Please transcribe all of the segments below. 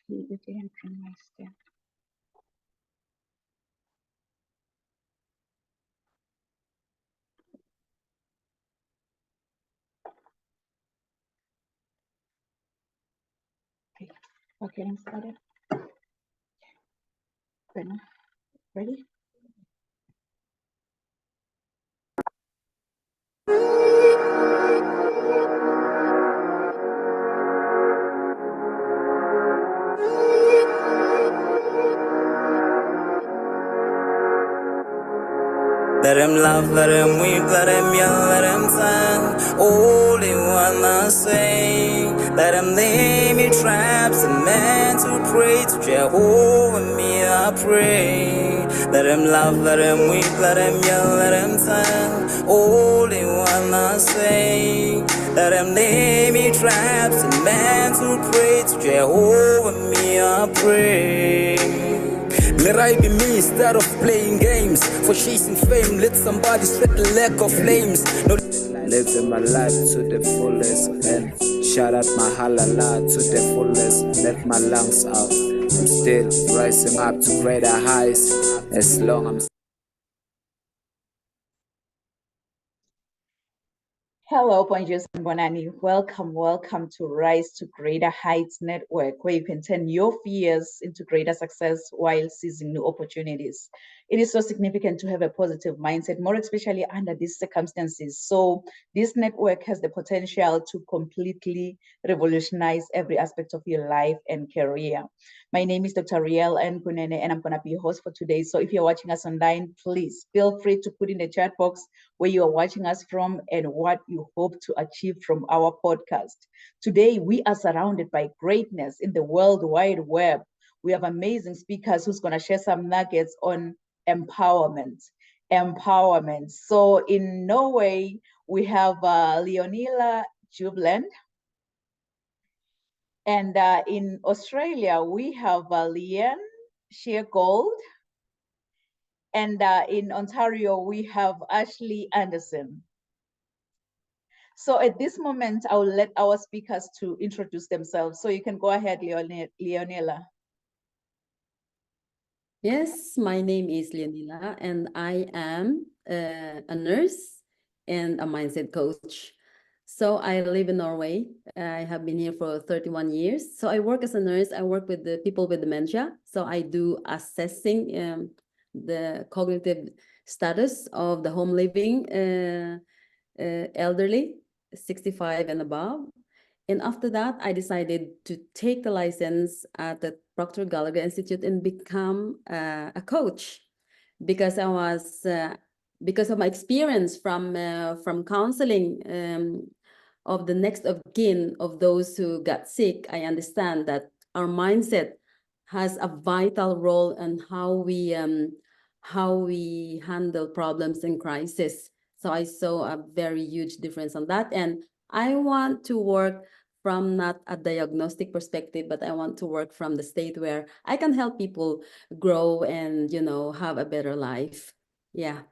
Liberty and Master. Okay, let's start it. Ready? Let him laugh, let him weep, let him yell, let him sing. All they wanna say. Let him lay me traps and men to pray to Jehovah, me I pray. Let him laugh, let him weep, let him yell, let him sing. All they wanna say. Let him lay me traps and men to pray to Jehovah, me I pray. Let I be me instead of playing games. For chasing fame, let somebody set the lack of flames. No, living my life to the fullest and shout out my halala to the fullest. Let my lungs out. I'm still rising up to greater heights as long as I'm. Hello, Ponjos and Bonani. Welcome to Rise to Greater Heights Network, where you can turn your fears into greater success while seizing new opportunities. It is so significant to have a positive mindset, more especially under these circumstances. So this network has the potential to completely revolutionize every aspect of your life and career. My name is Dr. Riel Nkunene, and I'm going to be your host for today. So if you're watching us online, please feel free to put in the chat box where you are watching us from and what you hope to achieve from our podcast. Today, we are surrounded by greatness in the World Wide Web. We have amazing speakers who's going to share some nuggets on empowerment. So in Norway, we have Leonila Jubland. And in Australia, we have Leanne Sheargold. And in Ontario, we have Ashley Anderson. So at this moment, I will let our speakers to introduce themselves. So you can go ahead, Leonila. Yes, my name is Leonila, and I am a nurse and a mindset coach. So I live in Norway. I have been here for 31 years. So I work as a nurse. I work with the people with dementia. So I do assessing the cognitive status of the home living elderly, 65 and above. And after that, I decided to take the license at the Proctor Gallagher Institute and become a coach because I was because of my experience from counseling of the next of kin of those who got sick. I understand that our mindset has a vital role in how we handle problems and crisis. So I saw a very huge difference on that, and I want to work from not a diagnostic perspective, but I want to work from the state where I can help people grow and, you know, have a better life. Yeah.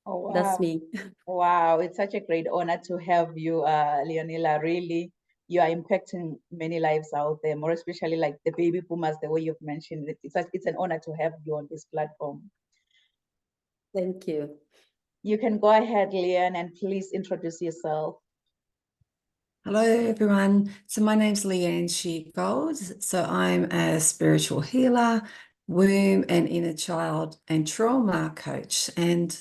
Oh, wow. That's me. Wow, it's such a great honor to have you, Leonila. Really, you are impacting many lives out there, more especially like the baby boomers, the way you've mentioned it. It's an honor to have you on this platform. Thank you. You can go ahead, Leanne, and please introduce yourself. Hello, everyone. So my name's Leanne Sheargold. So I'm a spiritual healer, womb and inner child and trauma coach. And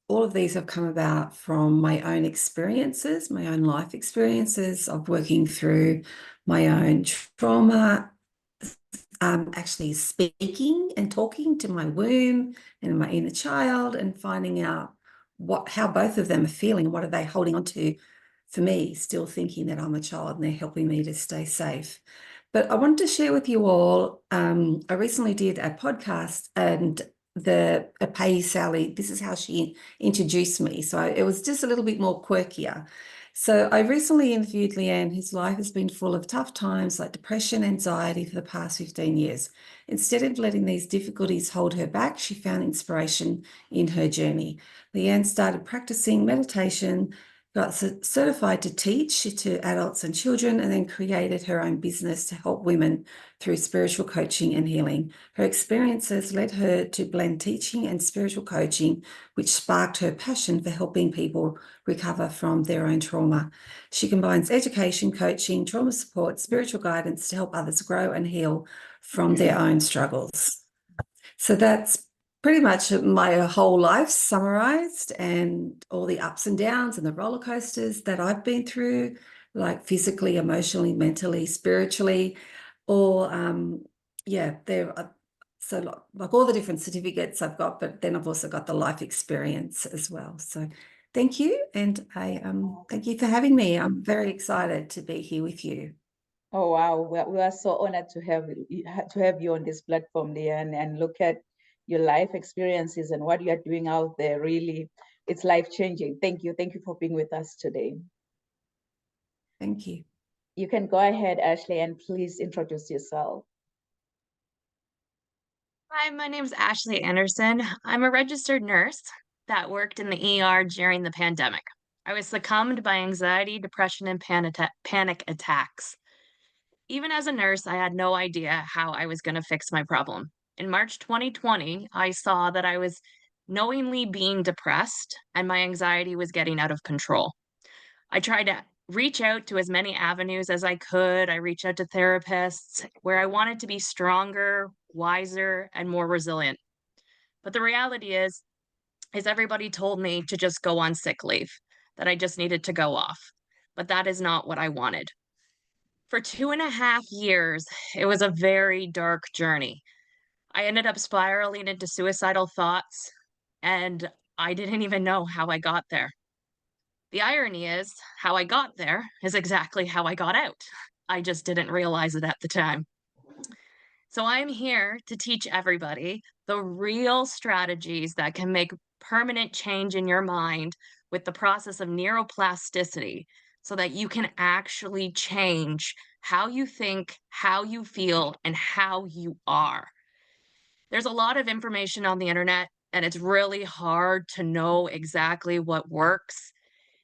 all of these have come about from my own experiences, my own life experiences of working through my own trauma, actually speaking and talking to my womb and my inner child and finding out how both of them are feeling. What are they holding on to? For me, still thinking that I'm a child and they're helping me to stay safe. But I wanted to share with you all, I recently did a podcast and Pay Sally, this is how she introduced me. So it was just a little bit more quirkier. So I recently interviewed Leanne, whose life has been full of tough times like depression, anxiety for the past 15 years. Instead of letting these difficulties hold her back, she found inspiration in her journey. Leanne started practicing meditation, got certified to teach to adults and children, and then created her own business to help women through spiritual coaching and healing. Her experiences led her to blend teaching and spiritual coaching, which sparked her passion for helping people recover from their own trauma. She combines education, coaching, trauma support, spiritual guidance to help others grow and heal from their own struggles. So that's pretty much my whole life summarized, and all the ups and downs and the roller coasters that I've been through, like physically, emotionally, mentally, spiritually, or there are, so like all the different certificates I've got, but then I've also got the life experience as well. So thank you, and I thank you for having me. I'm very excited to be here with you. Oh wow, we are so honored to have you on this platform, Leanne, and look at your life experiences and what you are doing out there. Really, it's life-changing. Thank you for being with us today. Thank you. You can go ahead, Ashley, and please introduce yourself. Hi, my name is Ashley Anderson. I'm a registered nurse that worked in the ER during the pandemic. I was succumbed by anxiety, depression, and panic attacks. Even as a nurse, I had no idea how I was going to fix my problem. In March 2020, I saw that I was knowingly being depressed and my anxiety was getting out of control. I tried to reach out to as many avenues as I could. I reached out to therapists where I wanted to be stronger, wiser, and more resilient. But the reality is everybody told me to just go on sick leave, that I just needed to go off. But that is not what I wanted. For 2.5 years, it was a very dark journey. I ended up spiraling into suicidal thoughts, and I didn't even know how I got there. The irony is, how I got there is exactly how I got out. I just didn't realize it at the time. So I'm here to teach everybody the real strategies that can make permanent change in your mind with the process of neuroplasticity, so that you can actually change how you think, how you feel, and how you are. There's a lot of information on the internet, and it's really hard to know exactly what works.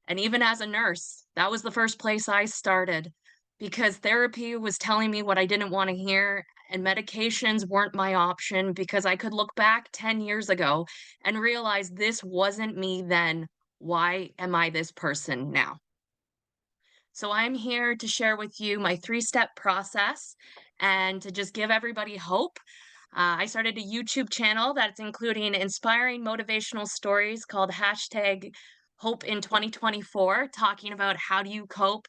And even as a nurse, that was the first place I started, because therapy was telling me what I didn't want to hear, and medications weren't my option, because I could look back 10 years ago and realize this wasn't me then. Why am I this person now? So I'm here to share with you my 3-step process and to just give everybody hope. I started a YouTube channel that's including inspiring motivational stories called #Hope in 2024, talking about how do you cope,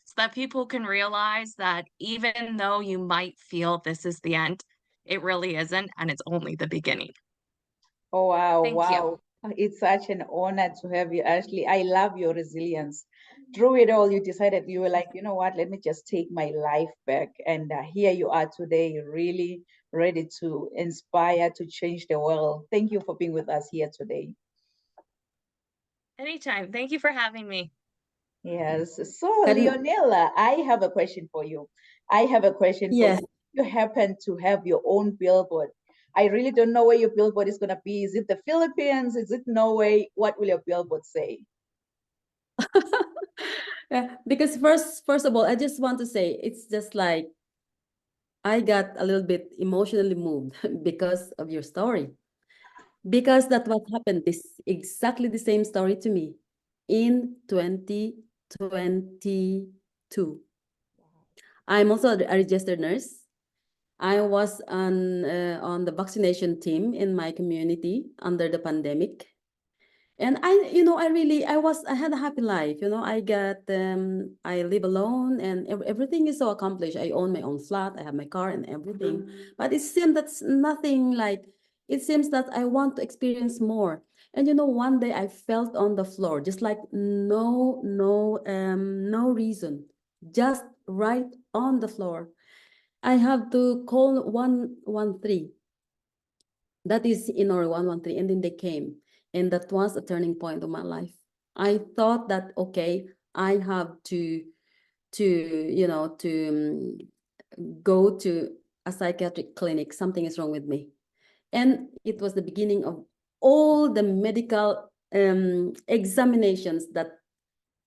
so that people can realize that even though you might feel this is the end, it really isn't, and it's only the beginning. Oh wow, Thank you. wow. It's such an honor to have you, Ashley. I love your resilience. Through it all, you decided, you were like, you know what, let me just take my life back. And here you are today, really ready to inspire, to change the world. Thank you for being with us here today. Anytime. Thank you for having me. Yes. So, Can- Leonela, I have a question for you. I have a question for Yes. you. You happen to have your own billboard. I really don't know where your billboard is going to be. Is it the Philippines? Is it Norway? What will your billboard say? Yeah, because first of all, I just want to say it's just like I got a little bit emotionally moved because of your story. Because that what happened, this exactly the same story to me in 2022. I'm also a registered nurse. I was on the vaccination team in my community under the pandemic. And I had a happy life. I live alone, and everything is so accomplished. I own my own flat, I have my car and everything. But it seems that's nothing like, it seems that I want to experience more. And one day I felt on the floor, just like no reason, just right on the floor. I have to call 113. That is in our 113, and then they came. And that was a turning point of my life. I thought that, okay, I have to go to a psychiatric clinic. Something is wrong with me. And it was the beginning of all the medical examinations that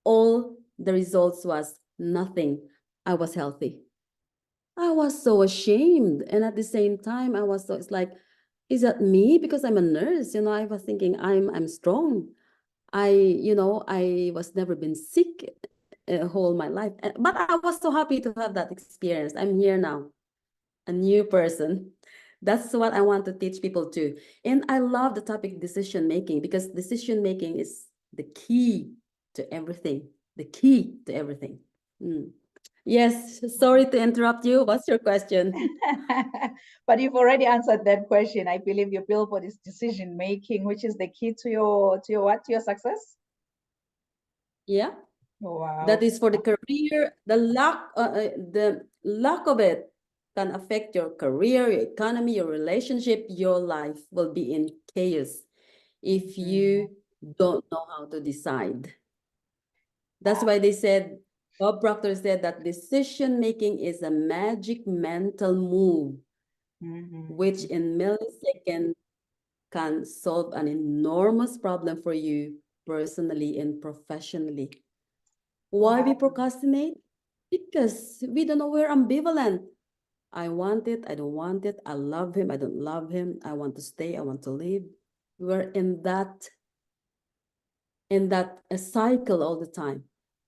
all the results was nothing. I was healthy. I was so ashamed. And at the same time, it's like, is that me? Because I'm a nurse, you know, I was thinking I'm strong. I was never been sick whole my life. But I was so happy to have that experience. I'm here now, a new person. That's what I want to teach people too. And I love the topic decision making, because decision making is the key to everything. The key to everything. Yes, sorry to interrupt you. What's your question? But you've already answered that question. I believe your billboard is decision making, which is the key to your success. Yeah, Wow. that is for the career. The lack of it can affect your career, your economy, your relationship. Your life will be in chaos if you don't know how to decide. That's why they said, Bob Proctor said that decision making is a magic mental move, which in milliseconds can solve an enormous problem for you personally and professionally. Why we procrastinate? Because we don't know, we're ambivalent. I want it, I don't want it. I love him, I don't love him. I want to stay, I want to leave. We're in that a cycle all the time.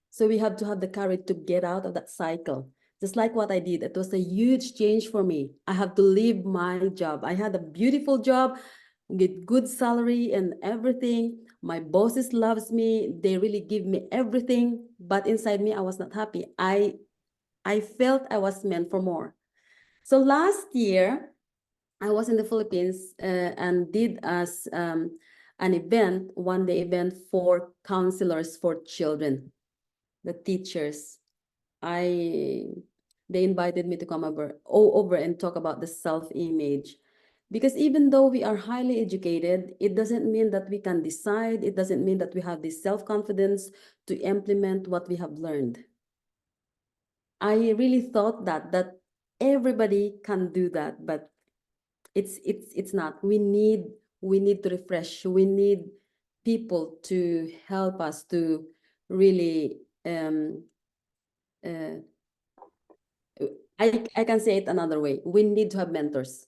So we have to have the courage to get out of that cycle. Just like what I did, it was a huge change for me. I have to leave my job. I had a beautiful job with good salary and everything. My bosses loves me. They really give me everything. But inside me, I was not happy. I felt I was meant for more. So last year, I was in the Philippines and did as an event, one-day event for counselors for children, the teachers. They invited me to come over and talk about the self-image. Because even though we are highly educated, it doesn't mean that we can decide. It doesn't mean that we have the self-confidence to implement what we have learned. I really thought that everybody can do that, but it's not. We need to refresh. We need people to help us to really I can say it another way. We need to have mentors.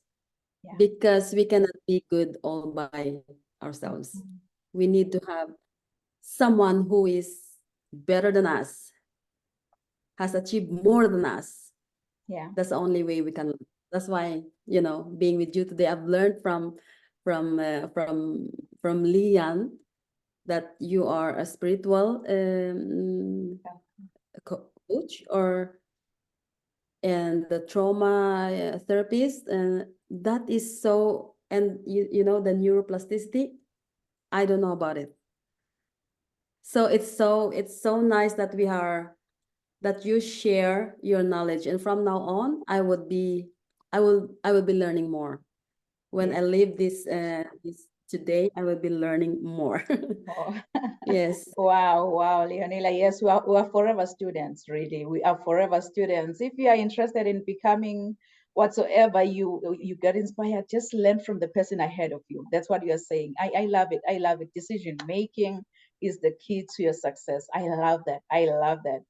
Yeah. Because we cannot be good all by ourselves. We need to have someone who is better than us, has achieved more than us. Yeah. That's the only way we can. That's why, you know, being with you today, I've learned from Lian that you are a spiritual coach and the trauma therapist, and that is so. And you know, the neuroplasticity, I don't know about it. So it's so nice that that you share your knowledge, and from now on I will be learning more. When I leave this today, I will be learning more. Oh. Yes. Wow, Leonela. Yes, we are forever students, really. We are forever students. If you are interested in becoming whatsoever you get inspired, just learn from the person ahead of you. That's what you are saying. I love it. I love it. Decision making is the key to your success. I love that. I love that.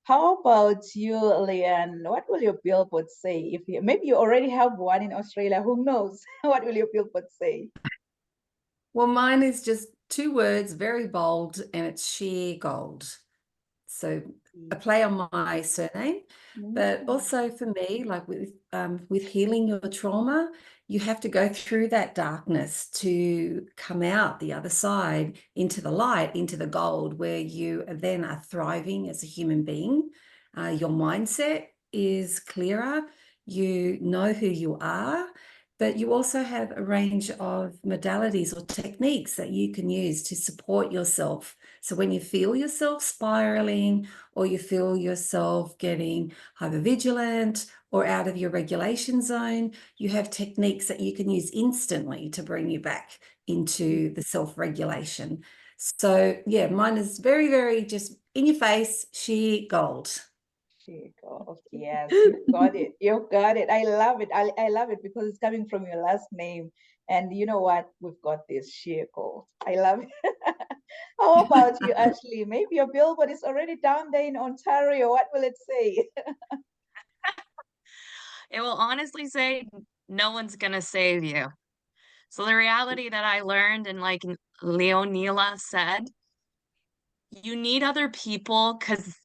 How about you, Leanne? What will your billboard say? If maybe you already have one in Australia, who knows? What will your billboard say? Well, mine is just two words, very bold, and it's sheer gold. So a play on my surname, but also for me, like with healing your trauma, you have to go through that darkness to come out the other side into the light, into the gold, where you then are thriving as a human being. Your mindset is clearer. You know who you are, but you also have a range of modalities or techniques that you can use to support yourself. So when you feel yourself spiraling, or you feel yourself getting hypervigilant or out of your regulation zone, you have techniques that you can use instantly to bring you back into the self-regulation. So yeah, mine is very, very just in your face, sheer gold. Gold. Yes, you've got it. You've got it. I love it. I love it because it's coming from your last name. And you know what? We've got this sheer gold. I love it. How about you, Ashley? Maybe your billboard is already down there in Ontario. What will it say? It will honestly say no one's gonna save you. So the reality that I learned, and like Leonila said, you need other people because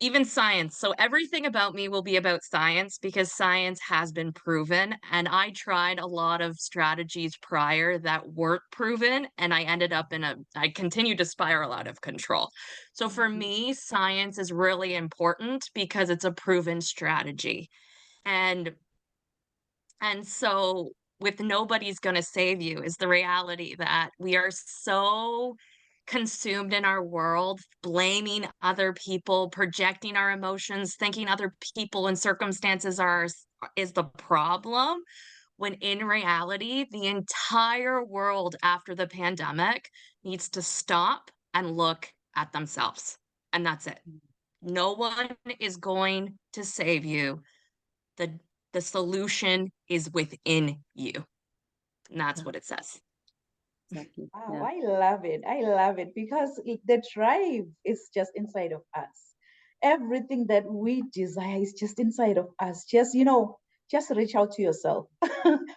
even science. So everything about me will be about science because science has been proven. And I tried a lot of strategies prior that weren't proven. And I ended up I continued to spiral out of control. So for me, science is really important because it's a proven strategy. And so with nobody's gonna save you is the reality that we are so consumed in our world, blaming other people, projecting our emotions, thinking other people and circumstances is the problem, when in reality, the entire world after the pandemic needs to stop and look at themselves. And that's it. No one is going to save you. The the solution is within you. And that's what it says. Exactly. Wow, Yeah. I love it. I love it because the drive is just inside of us. Everything that we desire is just inside of us. Just, just reach out to yourself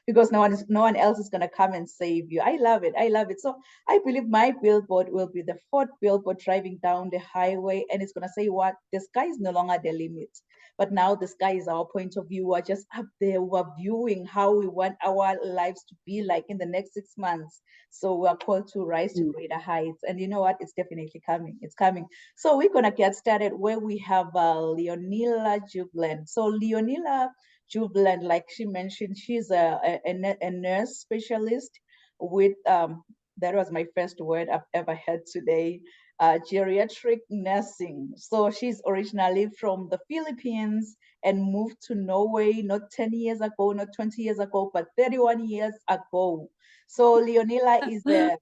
because no one else is gonna come and save you. I love it. I love it. So I believe my billboard will be the fourth billboard driving down the highway, and it's gonna say what the sky is no longer the limit. But now the sky is our point of view. We're just up there, we're viewing how we want our lives to be like in the next 6 months. So we're called to rise to greater heights. And you know what? It's definitely coming. It's coming. So we're going to get started where we have Leonila Jubilant. So Leonila Jubilant, like she mentioned, she's a nurse specialist with, that was my first word I've ever heard today, geriatric nursing. So she's originally from the Philippines and moved to Norway not 10 years ago, not 20 years ago, but 31 years ago. So Leonila is a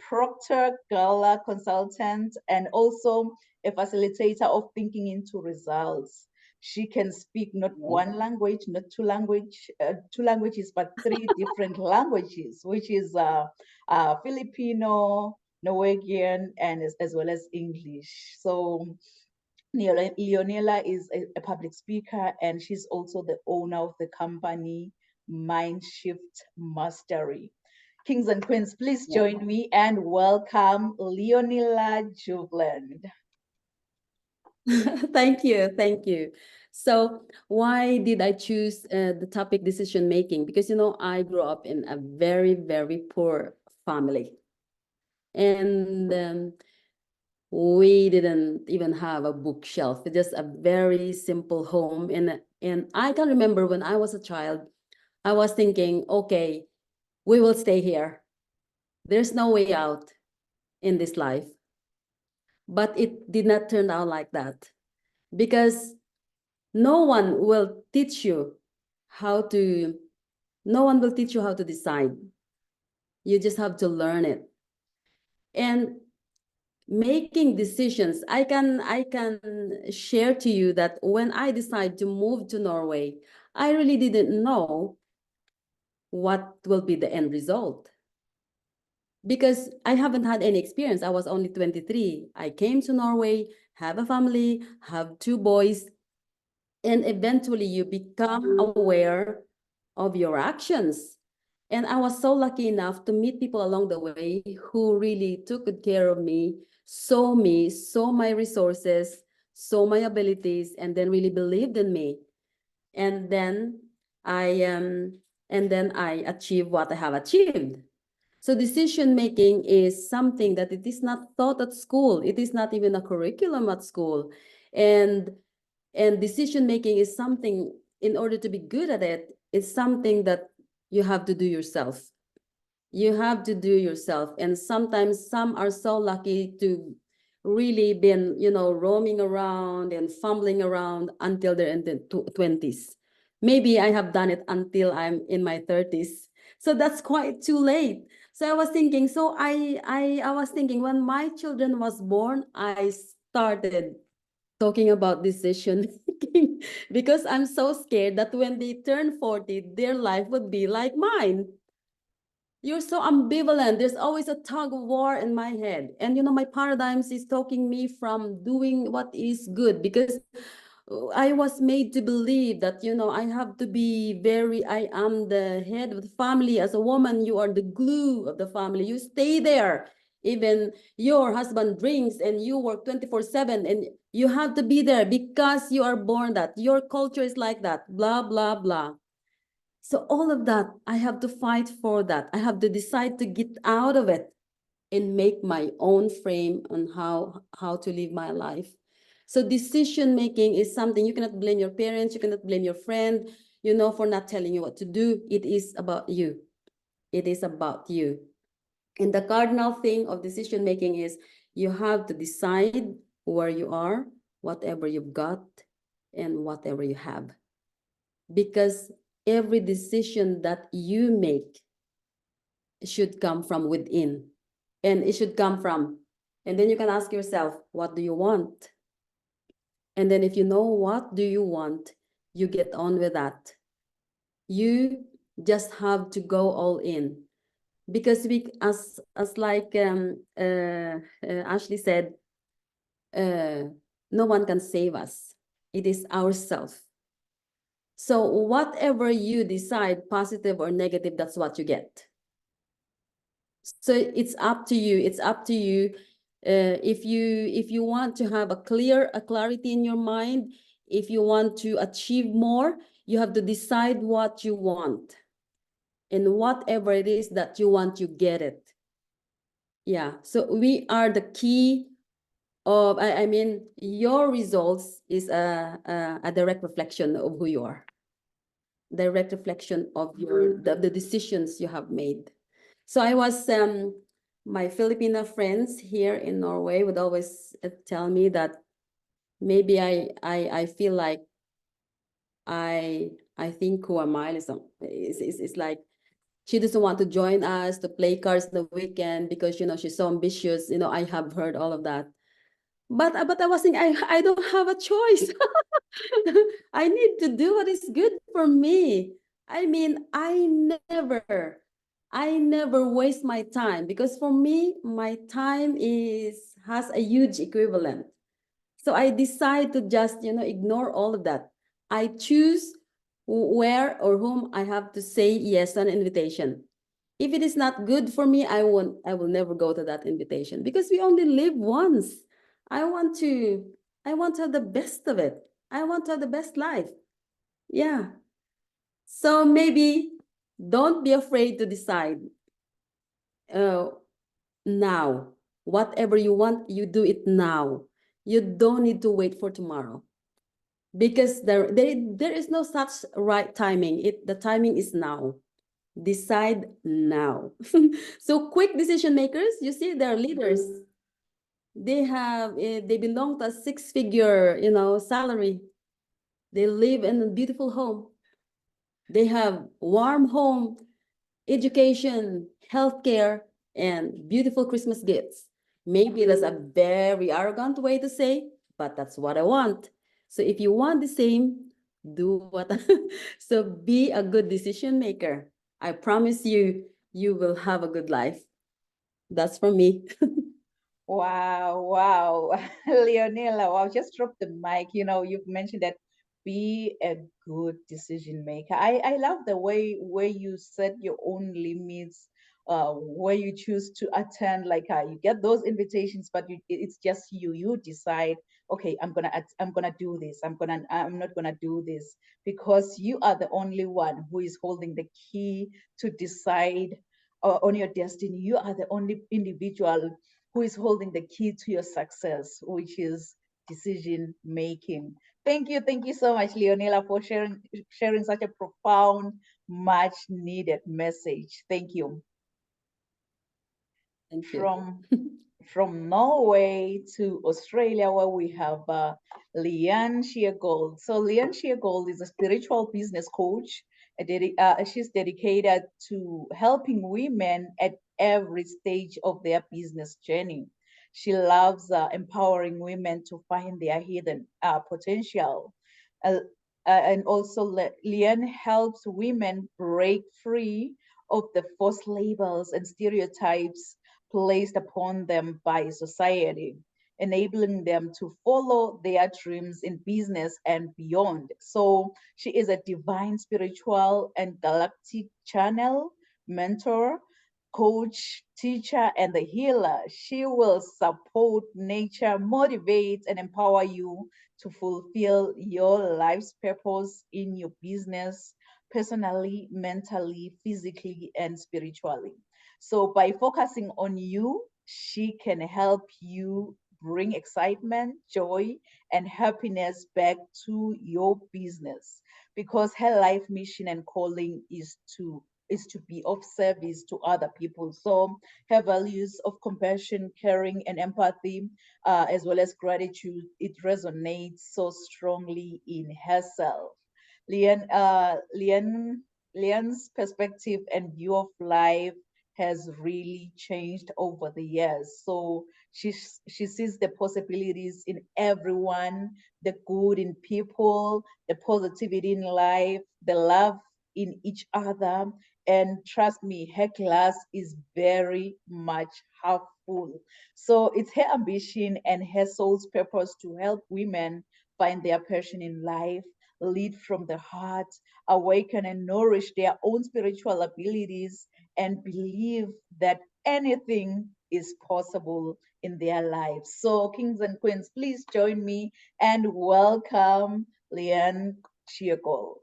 Proctor Gala consultant and also a facilitator of thinking into results. She can speak not one language, not two languages, but three different languages, which is Filipino, Norwegian, and as well as English. So Leonila is a public speaker, and she's also the owner of the company Mindshift Mastery. Kings and queens, please join me and welcome Leonila Jubilant. Thank you. Thank you. So why did I choose the topic decision making? Because, I grew up in a very, very poor family. And we didn't even have a bookshelf, just a very simple home. And I can remember when I was a child, I was thinking, okay, we will stay here. There's no way out in this life. But it did not turn out like that, because no one will teach you how to decide. You just have to learn it. And making decisions, I can share to you that when I decided to move to Norway, I really didn't know what will be the end result, because I haven't had any experience. I was only 23. I came to Norway, have a family, have 2 boys, and eventually you become aware of your actions. And I was so lucky enough to meet people along the way who really took good care of me, saw my resources, saw my abilities, and then really believed in me. And then I achieved what I have achieved. So decision making is something that it is not taught at school. It is not even a curriculum at school. And decision making is something, in order to be good at it, it's something that you have to do yourself. You have to do yourself. And sometimes some are so lucky to really been, roaming around and fumbling around until they're in the 20s. Maybe I have done it until I'm in my 30s. So that's quite too late. So I was thinking, I was thinking when my children was born, I started talking about decision making because I'm so scared that when they turn 40, their life would be like mine. You're so ambivalent. There's always a tug of war in my head. And my paradigms is talking me from doing what is good, because I was made to believe that, I have to be I am the head of the family. As a woman, you are the glue of the family. You stay there. Even your husband drinks and you work 24/7, and you have to be there because you are born that. Your culture is like that, blah, blah, blah. So all of that, I have to fight for that. I have to decide to get out of it and make my own frame on how to live my life. So decision making is something you cannot blame your parents, you cannot blame your friend, for not telling you what to do. It is about you. It is about you. And the cardinal thing of decision making is you have to decide where you are, whatever you've got, and whatever you have. Because every decision that you make should come from within, and it should come from, and then you can ask yourself, what do you want? And then if you know what do you want, you get on with that. You just have to go all in, because we, as like Ashley said, no one can save us. It is ourselves. So whatever you decide, positive or negative, that's what you get. So it's up to you. It's up to you. If you want to have a clarity in your mind, if you want to achieve more, you have to decide what you want. And whatever it is that you want, you get it. Yeah. So we are the key of, I mean, your results is a direct reflection of who you are. Direct reflection of the decisions you have made. So I was, my Filipino friends here in Norway would always tell me that maybe I feel like I think who am I? It's like she doesn't want to join us to play cards the weekend because she's so ambitious. I have heard all of that. But I was thinking, I don't have a choice. I need to do what is good for me. I mean, I never waste my time, because for me, my time has a huge equivalent. So I decide to just, ignore all of that. I choose where or whom I have to say yes to an invitation. If it is not good for me, I will never go to that invitation, because we only live once. I want to have the best of it. I want to have the best life. Yeah. So maybe don't be afraid to decide now. Whatever you want, you do it now. You don't need to wait for tomorrow, because there is no such right timing. The timing is now. Decide now. So quick decision makers, you see, they're leaders. They belong to a six-figure, salary. They live in a beautiful home. They have warm home, education, healthcare, and beautiful Christmas gifts. Maybe that's a very arrogant way to say, but that's what I want. So if you want the same, do what. So be a good decision maker. I promise you, you will have a good life. That's from me. Wow, wow. Leonela, wow, just drop the mic. You've mentioned that be a good decision maker. I love the way where you set your own limits, where you choose to attend, like you get those invitations, but it's just you decide, okay, I'm gonna do this. I'm not gonna do this, because you are the only one who is holding the key to decide on your destiny. You are the only individual who is holding the key to your success, which is decision making. Thank you so much, Leonela, for sharing such a profound, much needed message. Thank you. Thank you. From Norway to Australia, where we have Leanne Sheargold. So Leanne Sheargold is a spiritual business coach. She's dedicated to helping women at every stage of their business journey. She loves empowering women to find their hidden potential. And also Leanne helps women break free of the false labels and stereotypes placed upon them by society, enabling them to follow their dreams in business and beyond. So she is a divine spiritual and galactic channel, mentor, coach, teacher, and the healer. She will support, nature, motivate, and empower you to fulfill your life's purpose in your business, personally, mentally, physically, and spiritually. So by focusing on you, she can help you bring excitement, joy, and happiness back to your business, because her life mission and calling is to be of service to other people. So her values of compassion, caring, and empathy, as well as gratitude, it resonates so strongly in herself. Leanne's perspective and view of life has really changed over the years. So she sees the possibilities in everyone, the good in people, the positivity in life, the love in each other. And trust me, her glass is very much half full. So it's her ambition and her soul's purpose to help women find their passion in life, lead from the heart, awaken and nourish their own spiritual abilities, and believe that anything is possible in their lives. So, kings and queens, please join me and welcome Leanne Sheargold.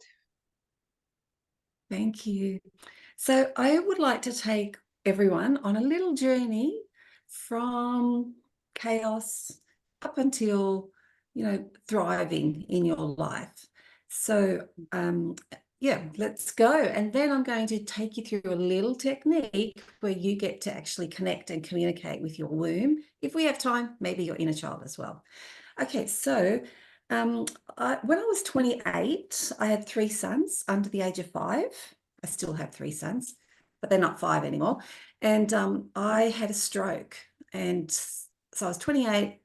Thank you. So I would like to take everyone on a little journey from chaos up until, thriving in your life. So yeah, let's go. And then I'm going to take you through a little technique where you get to actually connect and communicate with your womb. If we have time, maybe your inner child as well. Okay, so when I was 28, I had 3 sons under the age of 5. I still have 3 sons, but they're not 5 anymore. And I had a stroke. And so I was 28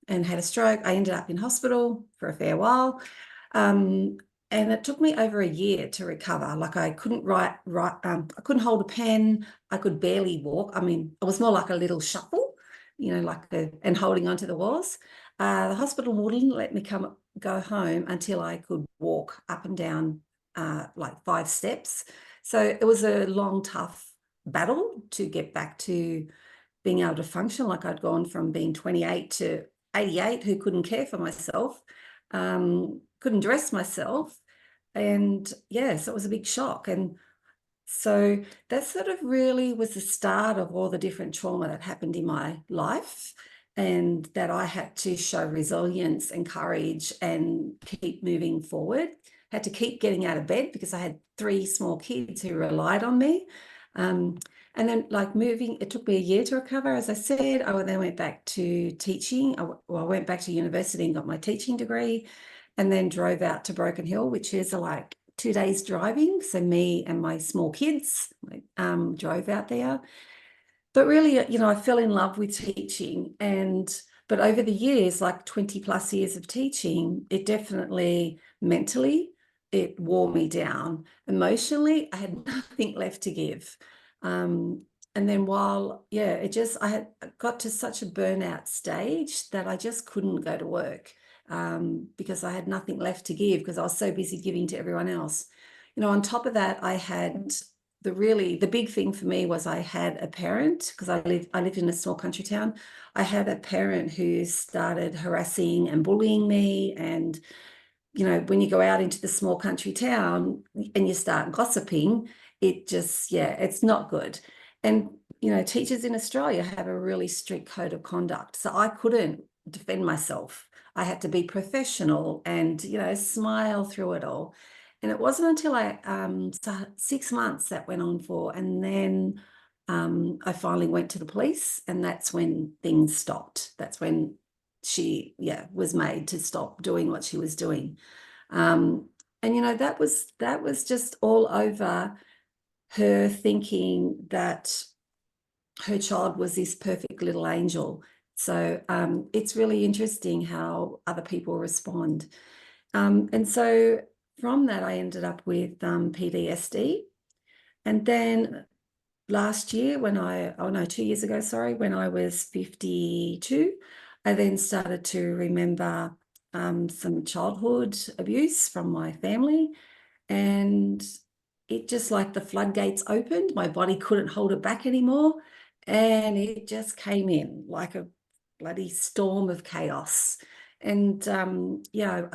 and had a stroke. I ended up in hospital for a fair while. And it took me over a year to recover. Like I couldn't write, I couldn't hold a pen. I could barely walk. I mean, I was more like a little shuffle, and holding onto the walls. The hospital wouldn't let me go home until I could walk up and down like 5 steps. So it was a long, tough battle to get back to being able to function. Like I'd gone from being 28 to 88 who couldn't care for myself, couldn't dress myself. And yeah, so it was a big shock. And so that sort of really was the start of all the different trauma that happened in my life, and that I had to show resilience and courage and keep moving forward. Had to keep getting out of bed because I had 3 small kids who relied on me. And then it took me a year to recover, as I said. I then went back to teaching. I went back to university and got my teaching degree, and then drove out to Broken Hill, which is like 2 days driving. So me and my small kids drove out there. But really, I fell in love with teaching. But over the years, like 20 plus years of teaching, it definitely mentally, it wore me down. Emotionally, I had nothing left to give. And then I had got to such a burnout stage that I just couldn't go to work because I had nothing left to give because I was so busy giving to everyone else. On top of that, I had the big thing for me was I had a parent, because I lived in a small country town. I had a parent who started harassing and bullying me. And, when you go out into the small country town and you start gossiping, it's not good. And, teachers in Australia have a really strict code of conduct. So I couldn't defend myself. I had to be professional and, smile through it all. And it wasn't until 6 months that went on for, and then I finally went to the police, and that's when things stopped. That's when she, was made to stop doing what she was doing. And, that was just all over her thinking that her child was this perfect little angel. So it's really interesting how other people respond. And so from that, I ended up with PTSD. And then last year oh no, 2 years ago, sorry, when I was 52, I then started to remember some childhood abuse from my family. And it just like the floodgates opened, my body couldn't hold it back anymore. And it just came in like a bloody storm of chaos. And yeah,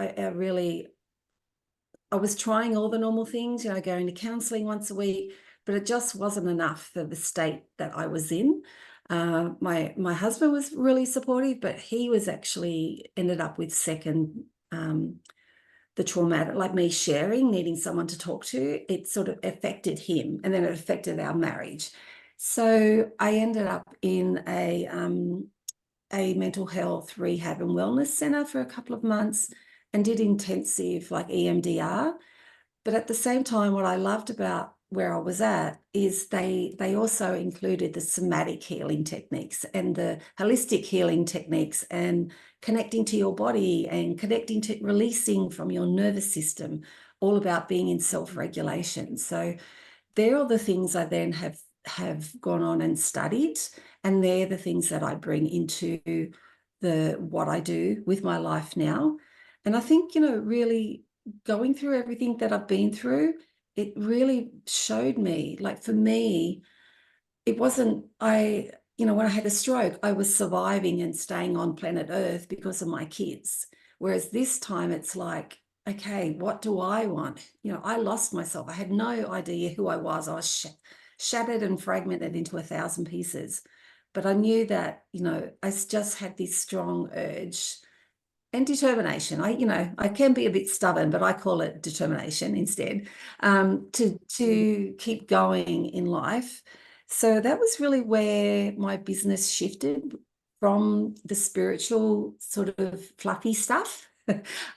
I was trying all the normal things, going to counseling once a week, but it just wasn't enough for the state that I was in. My husband was really supportive, but he was actually ended up with second the traumatic, like me sharing, needing someone to talk to, it sort of affected him, and then it affected our marriage. So I ended up in a mental health rehab and wellness center for a couple of months and did intensive like EMDR. But at the same time, what I loved about where I was at is they also included the somatic healing techniques and the holistic healing techniques and connecting to your body and connecting to releasing from your nervous system, all about being in self-regulation. So they're all the things I then have gone on and studied, and they're the things that I bring into what I do with my life now. And I think, really going through everything that I've been through, it really showed me, like for me, it wasn't, when I had a stroke, I was surviving and staying on planet Earth because of my kids. Whereas this time it's like, okay, what do I want? I lost myself. I had no idea who I was. I was shattered and fragmented into 1,000 pieces. But I knew that, I just had this strong urge and determination. I can be a bit stubborn, but I call it determination instead, to keep going in life. So that was really where my business shifted from the spiritual sort of fluffy stuff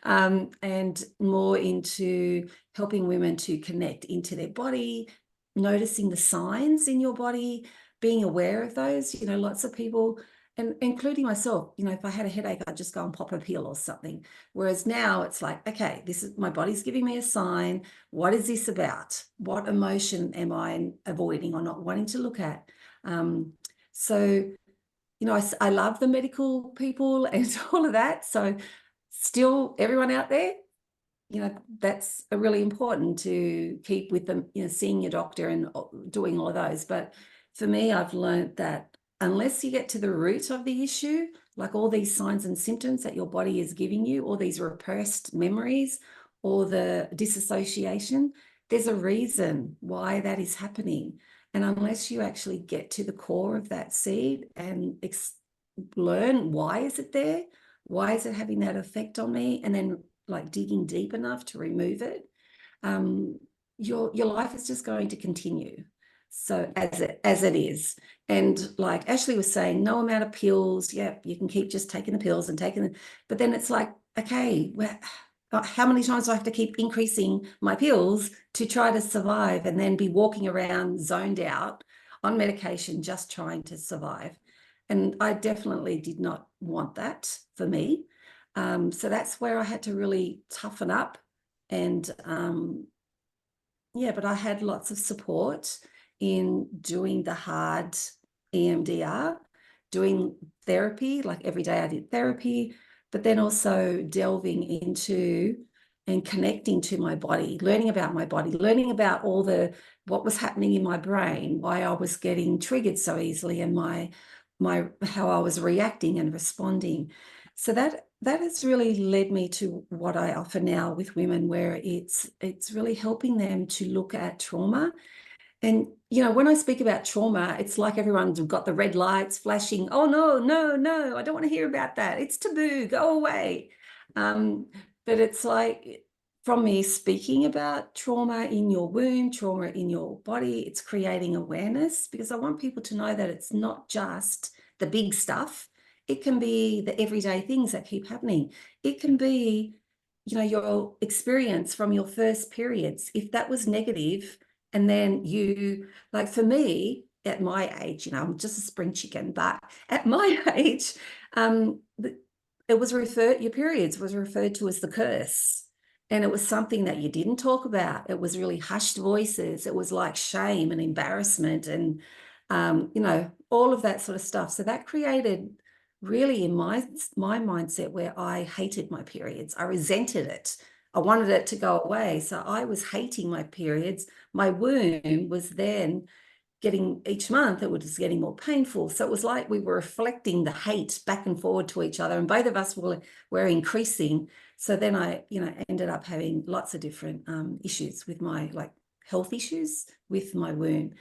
and more into helping women to connect into their body, noticing the signs in your body, being aware of those. Lots of people, and including myself, if I had a headache, I'd just go and pop a pill or something. Whereas now it's like, okay, this is my body's giving me a sign. What is this about? What emotion am I avoiding or not wanting to look at? So, I love the medical people and all of that. So still, everyone out there, that's really important to keep with them, seeing your doctor and doing all of those. But for me, I've learned that unless you get to the root of the issue, like all these signs and symptoms that your body is giving you, all these repressed memories or the disassociation, there's a reason why that is happening. And unless you actually get to the core of that seed and learn why is it there, why is it having that effect on me, and then like digging deep enough to remove it, your life is just going to continue. So as it is. And like Ashley was saying, no amount of pills. Yeah, you can keep just taking the pills and taking them. But then it's like, okay, how many times do I have to keep increasing my pills to try to survive and then be walking around zoned out on medication just trying to survive? And I definitely did not want that for me. So that's where I had to really toughen up. And but I had lots of support in doing the hard EMDR, doing therapy, like every day I did therapy, but then also delving into and connecting to my body, learning about my body, learning about what was happening in my brain, why I was getting triggered so easily, and how I was reacting and responding. So that has really led me to what I offer now with women, where it's really helping them to look at trauma. And, when I speak about trauma, it's like everyone's got the red lights flashing. Oh, no, I don't want to hear about that. It's taboo, go away. But it's like, from me speaking about trauma in your womb, trauma in your body, it's creating awareness, because I want people to know that it's not just the big stuff. It can be the everyday things that keep happening. It can be, your experience from your first periods. If that was negative, and then you, like for me, at my age, I'm just a spring chicken, but at my age, your periods was referred to as the curse. And it was something that you didn't talk about. It was really hushed voices. It was like shame and embarrassment and, you know, all of that sort of stuff. So that created really in my mindset where I hated my periods. I resented it. I wanted it to go away. So I was hating my periods. My womb was then getting, each month it was getting more painful. So it was like we were reflecting the hate back and forward to each other, and both of us were increasing. So then I, you know, ended up having lots of different issues with my, like, health issues with my womb.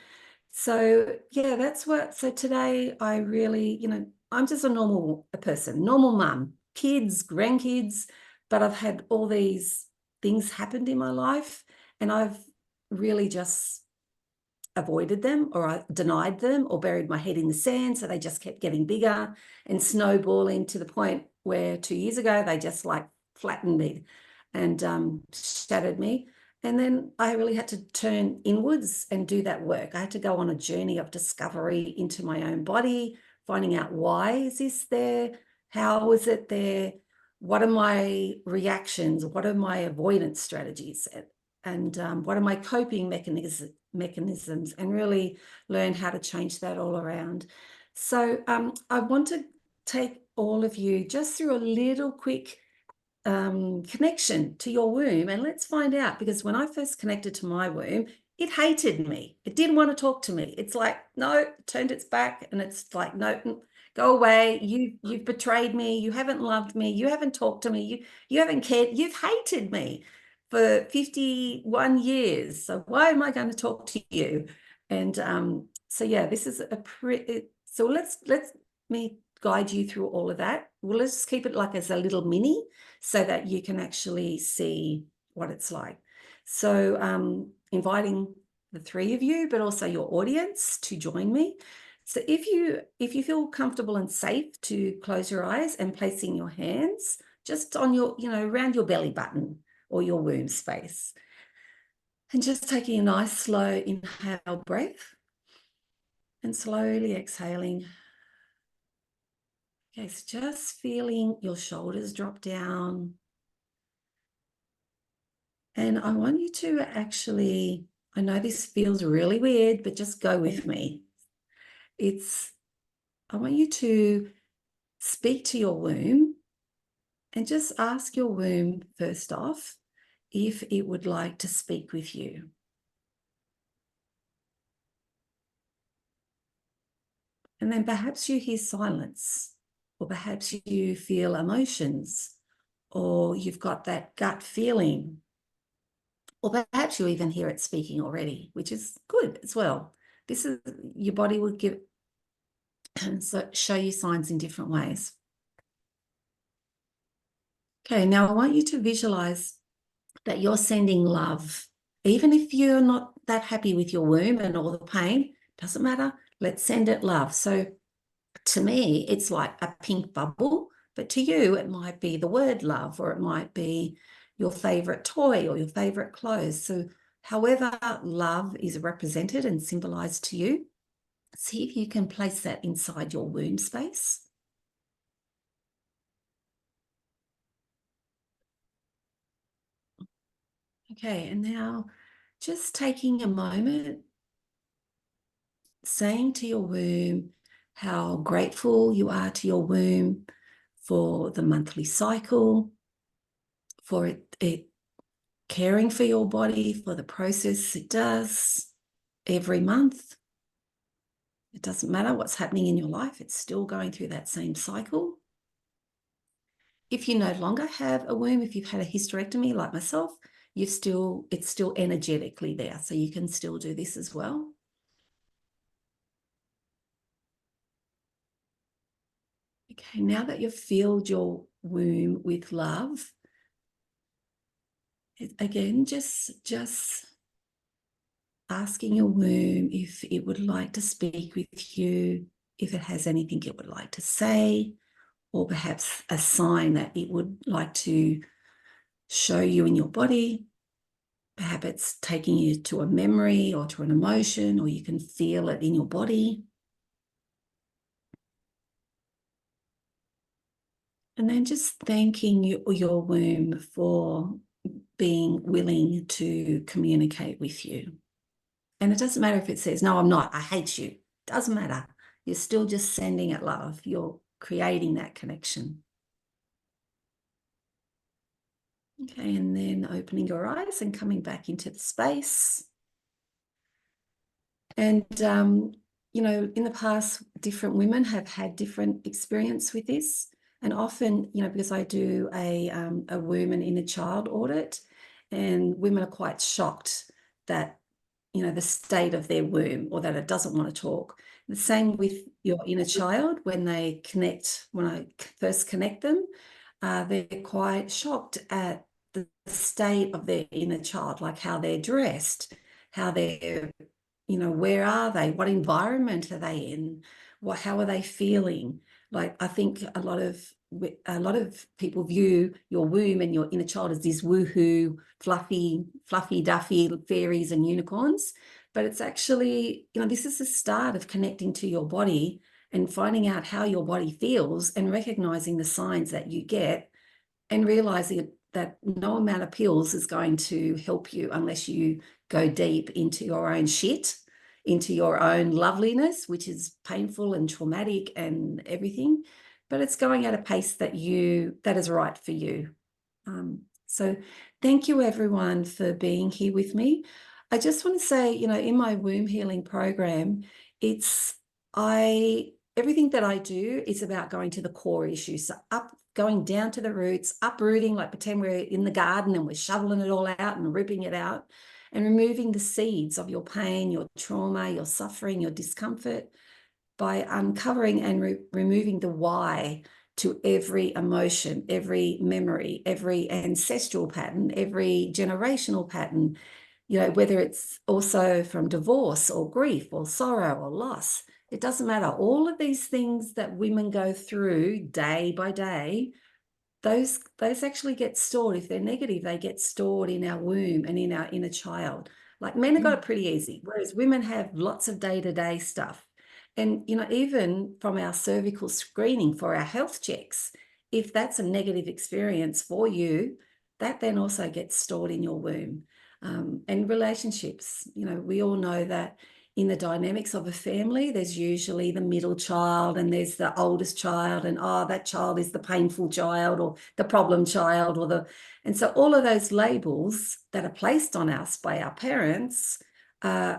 So yeah, that's what, so today I really, you know, I'm just a normal person, normal mum, kids, grandkids, but I've had all these things happened in my life, and I've really just avoided them, or I denied them, or buried my head in the sand. So they just kept getting bigger and snowballing to the point where 2 years ago, they just like flattened me and shattered me. And then I really had to turn inwards and do that work. I had to go on a journey of discovery into my own body, finding out, why is this there? How is it there? What are my reactions? What are my avoidance strategies? And what are my coping mechanisms, and really learn how to change that all around. So I want to take all of you just through a little quick connection to your womb, and let's find out, because when I first connected to my womb, it hated me. It didn't want to talk to me. It's like, no, it turned its back, and it's like, no, go away. You've betrayed me. You haven't loved me. You haven't talked to me. You haven't cared. You've hated me for 51 years. So why am I going to talk to you? And so yeah, this is so let's me guide you through all of that. Well, let's just keep it like as a little mini, so that you can actually see what it's like. So inviting the three of you, but also your audience, to join me. So if you feel comfortable and safe to close your eyes and placing your hands just on your, you know, around your belly button or your womb space, and just taking a nice slow inhale breath and slowly exhaling. Okay, so just feeling your shoulders drop down. And I want you to actually, I know this feels really weird, but just go with me. I want you to speak to your womb and just ask your womb first off if it would like to speak with you. And then perhaps you hear silence, or perhaps you feel emotions, or you've got that gut feeling, or perhaps you even hear it speaking already, which is good as well. This is, your body will give, so show you signs in different ways. Okay, now I want you to visualize that you're sending love. Even if you're not that happy with your womb and all the pain, doesn't matter. Let's send it love. So to me, it's like a pink bubble, but to you, it might be the word love, or it might be your favorite toy or your favorite clothes. So however love is represented and symbolized to you, see if you can place that inside your womb space. Okay, and now just taking a moment, saying to your womb how grateful you are to your womb for the monthly cycle, for it caring for your body, for the process it does every month. It doesn't matter what's happening in your life, it's still going through that same cycle. If you no longer have a womb, if you've had a hysterectomy like myself, it's still energetically there, so you can still do this as well. Okay, now that you've filled your womb with love, again, just asking your womb if it would like to speak with you, if it has anything it would like to say, or perhaps a sign that it would like to show you in your body. Perhaps it's taking you to a memory or to an emotion, or you can feel it in your body. And then just thanking your womb for being willing to communicate with you. And it doesn't matter if it says, no, I'm not, I hate you. Doesn't matter. You're still just sending it love. You're creating that connection. Okay, and then opening your eyes and coming back into the space. And, you know, in the past, different women have had different experience with this. And often, you know, because I do a womb and inner child audit, and women are quite shocked that, you know, the state of their womb, or that it doesn't want to talk. The same with your inner child. When they connect, when I first connect them, they're quite shocked at the state of their inner child, like how they're dressed, how they're, you know, where are they? What environment are they in? How are they feeling? Like, I think a lot of people view your womb and your inner child as this woohoo, fluffy duffy fairies and unicorns. But it's actually, you know, this is the start of connecting to your body and finding out how your body feels and recognizing the signs that you get, and realizing that no amount of pills is going to help you unless you go deep into your own shit, into your own loveliness, which is painful and traumatic and everything. But it's going at a pace that is right for you. So thank you everyone for being here with me. I just want to say, you know, in my womb healing program, everything that I do is about going to the core issues. So going down to the roots, uprooting, like pretend we're in the garden and we're shoveling it all out and ripping it out, and removing the seeds of your pain, your trauma, your suffering, your discomfort, by uncovering and removing the why to every emotion, every memory, every ancestral pattern, every generational pattern, you know, whether it's also from divorce or grief or sorrow or loss. It doesn't matter. All of these things that women go through day by day, those actually get stored. If they're negative, they get stored in our womb and in our inner child. Like, men have got it pretty easy, whereas women have lots of day-to-day stuff. And, you know, even from our cervical screening for our health checks, if that's a negative experience for you, that then also gets stored in your womb. And relationships, you know, we all know that in the dynamics of a family, there's usually the middle child and there's the oldest child, and that child is the painful child or the problem child, and so all of those labels that are placed on us by our parents,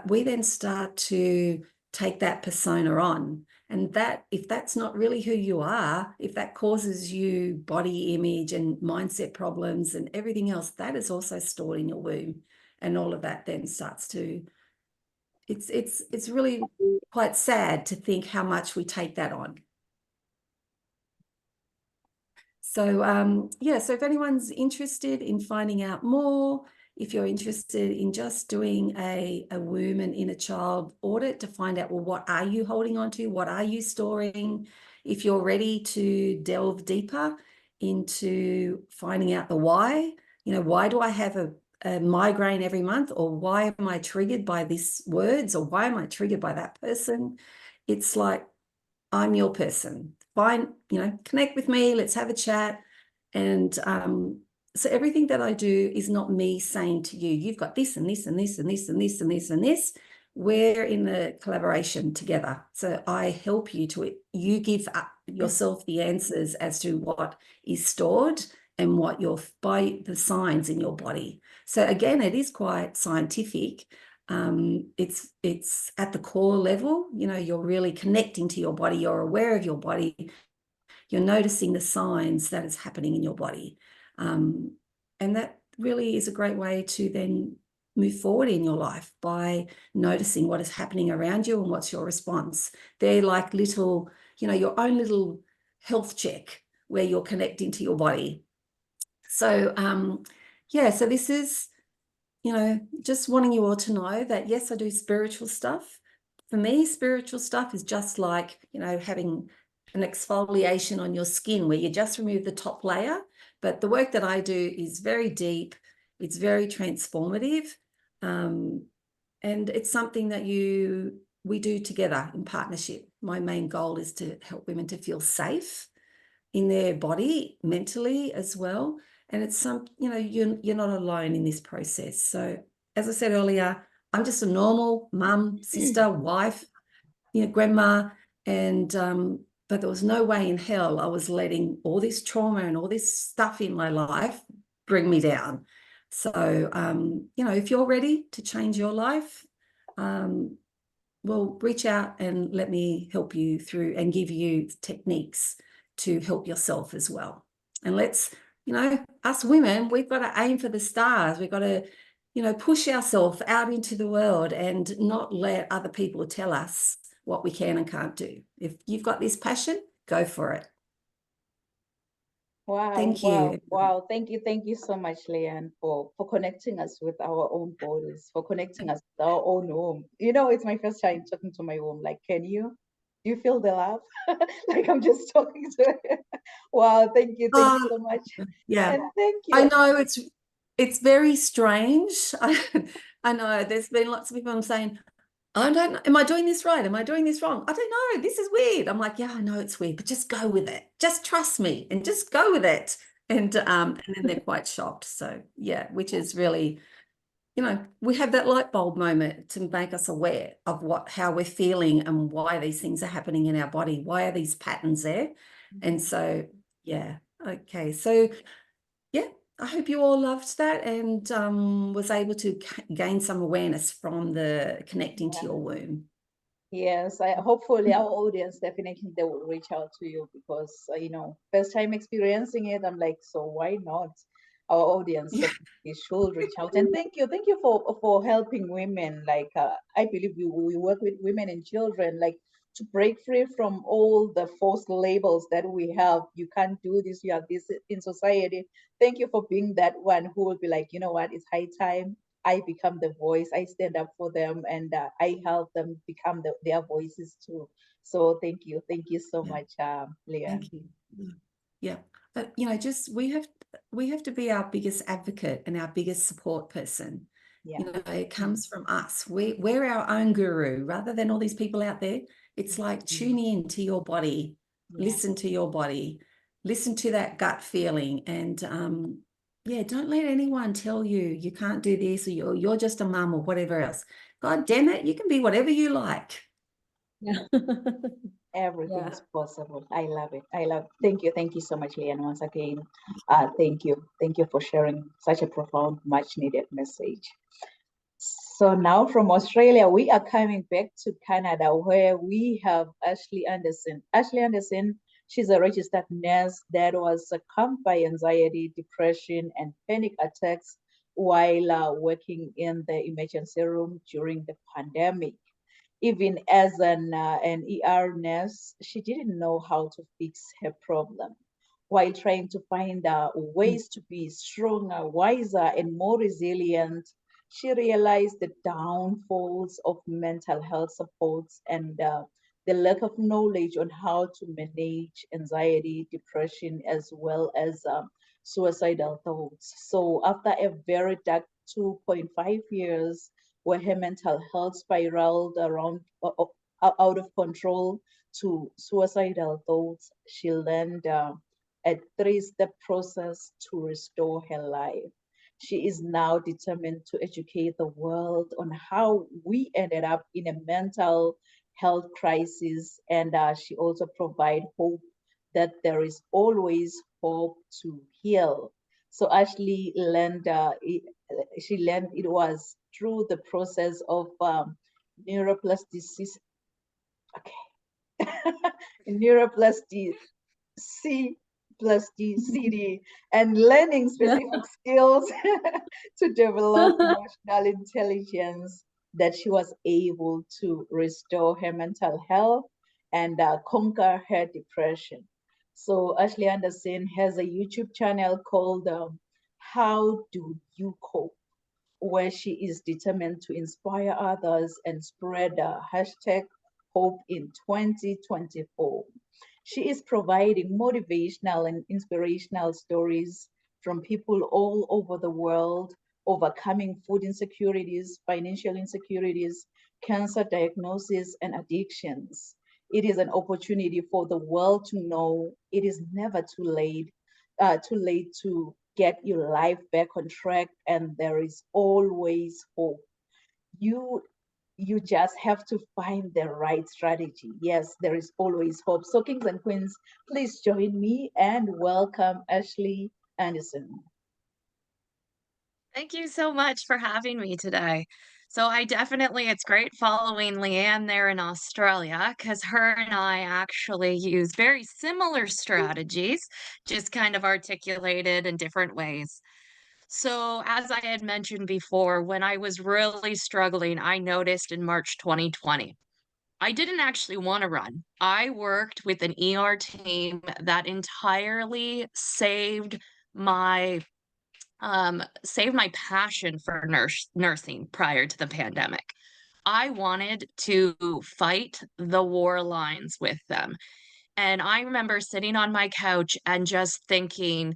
we then start to take that persona on. And that, if that's not really who you are, if that causes you body image and mindset problems and everything else, that is also stored in your womb. And all of that then starts to, it's really quite sad to think how much we take that on. So yeah, so if anyone's interested in finding out more, if you're interested in just doing a womb and inner child audit to find out, well, what are you holding on to? What are you storing? If you're ready to delve deeper into finding out the why, you know, why do I have a migraine every month? Or why am I triggered by these words? Or why am I triggered by that person? It's like, I'm your person. Fine, you know, connect with me, let's have a chat. And so everything that I do is not me saying to you, you've got this and this and this and this and this and this and this. We're in a collaboration together. So I help you you give yourself the answers as to what is stored and what by the signs in your body. So again, it is quite scientific. It's at the core level, you know, you're really connecting to your body, you're aware of your body, you're noticing the signs that is happening in your body. And that really is a great way to then move forward in your life, by noticing what is happening around you and what's your response. They're like little, you know, your own little health check where you're connecting to your body. So yeah, so this is, you know, just wanting you all to know that, yes, I do spiritual stuff. For me, spiritual stuff is just like, you know, having an exfoliation on your skin where you just remove the top layer. But the work that I do is very deep. It's very transformative. And it's something that we do together in partnership. My main goal is to help women to feel safe in their body, mentally as well, And it's you're not alone in this process. So as I said earlier, I'm just a normal mum, sister, wife, grandma, and but there was no way in hell I was letting all this trauma and all this stuff in my life bring me down. So if you're ready to change your life, well, reach out and let me help you through and give you techniques to help yourself as well. And let's, us women, we've got to aim for the stars. We've got to, push ourselves out into the world and not let other people tell us what we can and can't do. If you've got this passion, go for it. Wow, Thank wow, you. wow. Thank you so much, Leanne, for connecting us with our own bodies, for connecting us with our own home. It's my first time talking to my home. Like, do you feel the love? Like I'm just talking to her. Wow, thank you so much. Yeah. And thank you. I know it's very strange. I know there's been lots of people I'm saying, I don't know, am I doing this right? Am I doing this wrong? I don't know. This is weird. I'm like, yeah, I know it's weird, but just go with it. Just trust me and just go with it. And then they're quite shocked. So yeah, which is really, we have that light bulb moment to make us aware of how we're feeling and why these things are happening in our body. Why are these patterns there? And so, yeah. Okay. So yeah, I hope you all loved that and was able to gain some awareness from the connecting to your womb. Yes, hopefully our audience definitely they will reach out to you because first time experiencing it. I'm like, so why not? Our audience definitely should reach out. And thank you for helping women. Like I believe we work with women and children, like to break free from all the false labels that we have. You can't do this, you have this in society. Thank you for being that one who will be like, you know what, it's high time I become the voice. I stand up for them, and I help them become their voices too. So thank you so much, Leah. Thank you. Yeah, but just we have to be our biggest advocate and our biggest support person. Yeah. It comes from us. We're our own guru, rather than all these people out there. It's like tune in to your body, listen to your body, listen to that gut feeling, and don't let anyone tell you can't do this or you're just a mum or whatever else. God damn it, you can be whatever you like. Yeah. Everything is possible. I love it. Thank you so much, Leanne, once again. Thank you for sharing such a profound, much needed message. So now from Australia, we are coming back to Canada, where we have Ashley Anderson. Ashley Anderson, she's a registered nurse that was succumbed by anxiety, depression, and panic attacks while working in the emergency room during the pandemic. Even as an ER nurse, she didn't know how to fix her problem. While trying to find ways to be stronger, wiser, and more resilient, she realized the downfalls of mental health supports and the lack of knowledge on how to manage anxiety, depression, as well as suicidal thoughts. So after a very dark 2.5 years, where her mental health spiraled around out of control to suicidal thoughts, she learned a 3-step process to restore her life. She is now determined to educate the world on how we ended up in a mental health crisis, and she also provides hope that there is always hope to heal. So Ashley learned it was through the process of neuroplasticity, neuroplasticity and learning specific skills to develop emotional intelligence, that she was able to restore her mental health and conquer her depression. So Ashley Anderson has a YouTube channel called How Do You Cope?, where she is determined to inspire others and spread hashtag hope in 2024. She is providing motivational and inspirational stories from people all over the world, overcoming food insecurities, financial insecurities, cancer diagnosis, and addictions. It is an opportunity for the world to know it is never too late to get your life back on track, and there is always hope. You just have to find the right strategy. Yes, there is always hope. So kings and queens, please join me and welcome Ashley Anderson. Thank you so much for having me today. So it's great following Leanne there in Australia because her and I actually use very similar strategies, just kind of articulated in different ways. So, as I had mentioned before, when I was really struggling, I noticed in March 2020, I didn't actually want to run. I worked with an ER team that entirely my saved my passion for nursing prior to the pandemic. I wanted to fight the war lines with them. And I remember sitting on my couch and just thinking,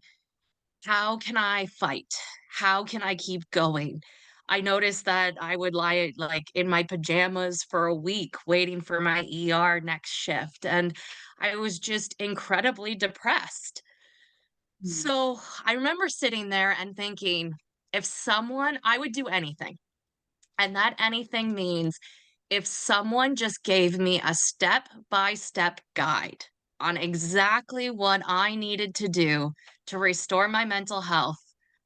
how can I fight? How can I keep going? I noticed that I would lie like in my pajamas for a week waiting for my ER next shift. And I was just incredibly depressed. So I remember sitting there and thinking, I would do anything. And that anything means if someone just gave me a step-by-step guide on exactly what I needed to do to restore my mental health,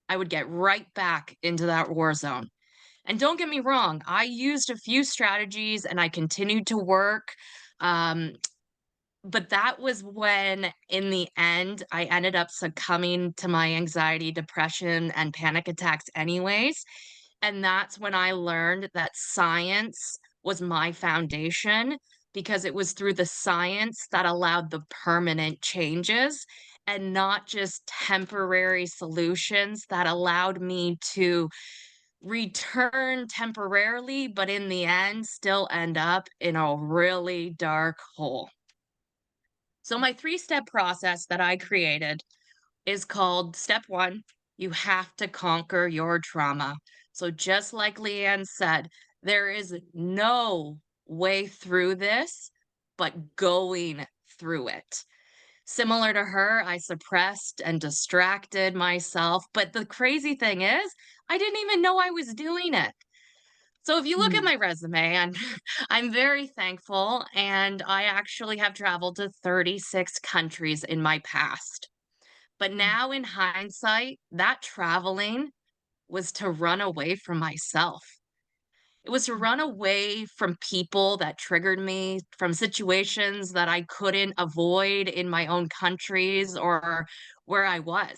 I would get right back into that war zone. And don't get me wrong, I used a few strategies and I continued to work. Um, but that was when, in the end, I ended up succumbing to my anxiety, depression, and panic attacks, anyways. And that's when I learned that science was my foundation because it was through the science that allowed the permanent changes and not just temporary solutions that allowed me to return temporarily, but in the end, still end up in a really dark hole. So my 3-step process that I created is called step 1, you have to conquer your trauma. So just like Leanne said, there is no way through this but going through it. Similar to her, I suppressed and distracted myself, but the crazy thing is, I didn't even know I was doing it. So if you look at my resume, I'm very thankful, and I actually have traveled to 36 countries in my past. But now in hindsight, that traveling was to run away from myself. It was to run away from people that triggered me, from situations that I couldn't avoid in my own countries or where I was.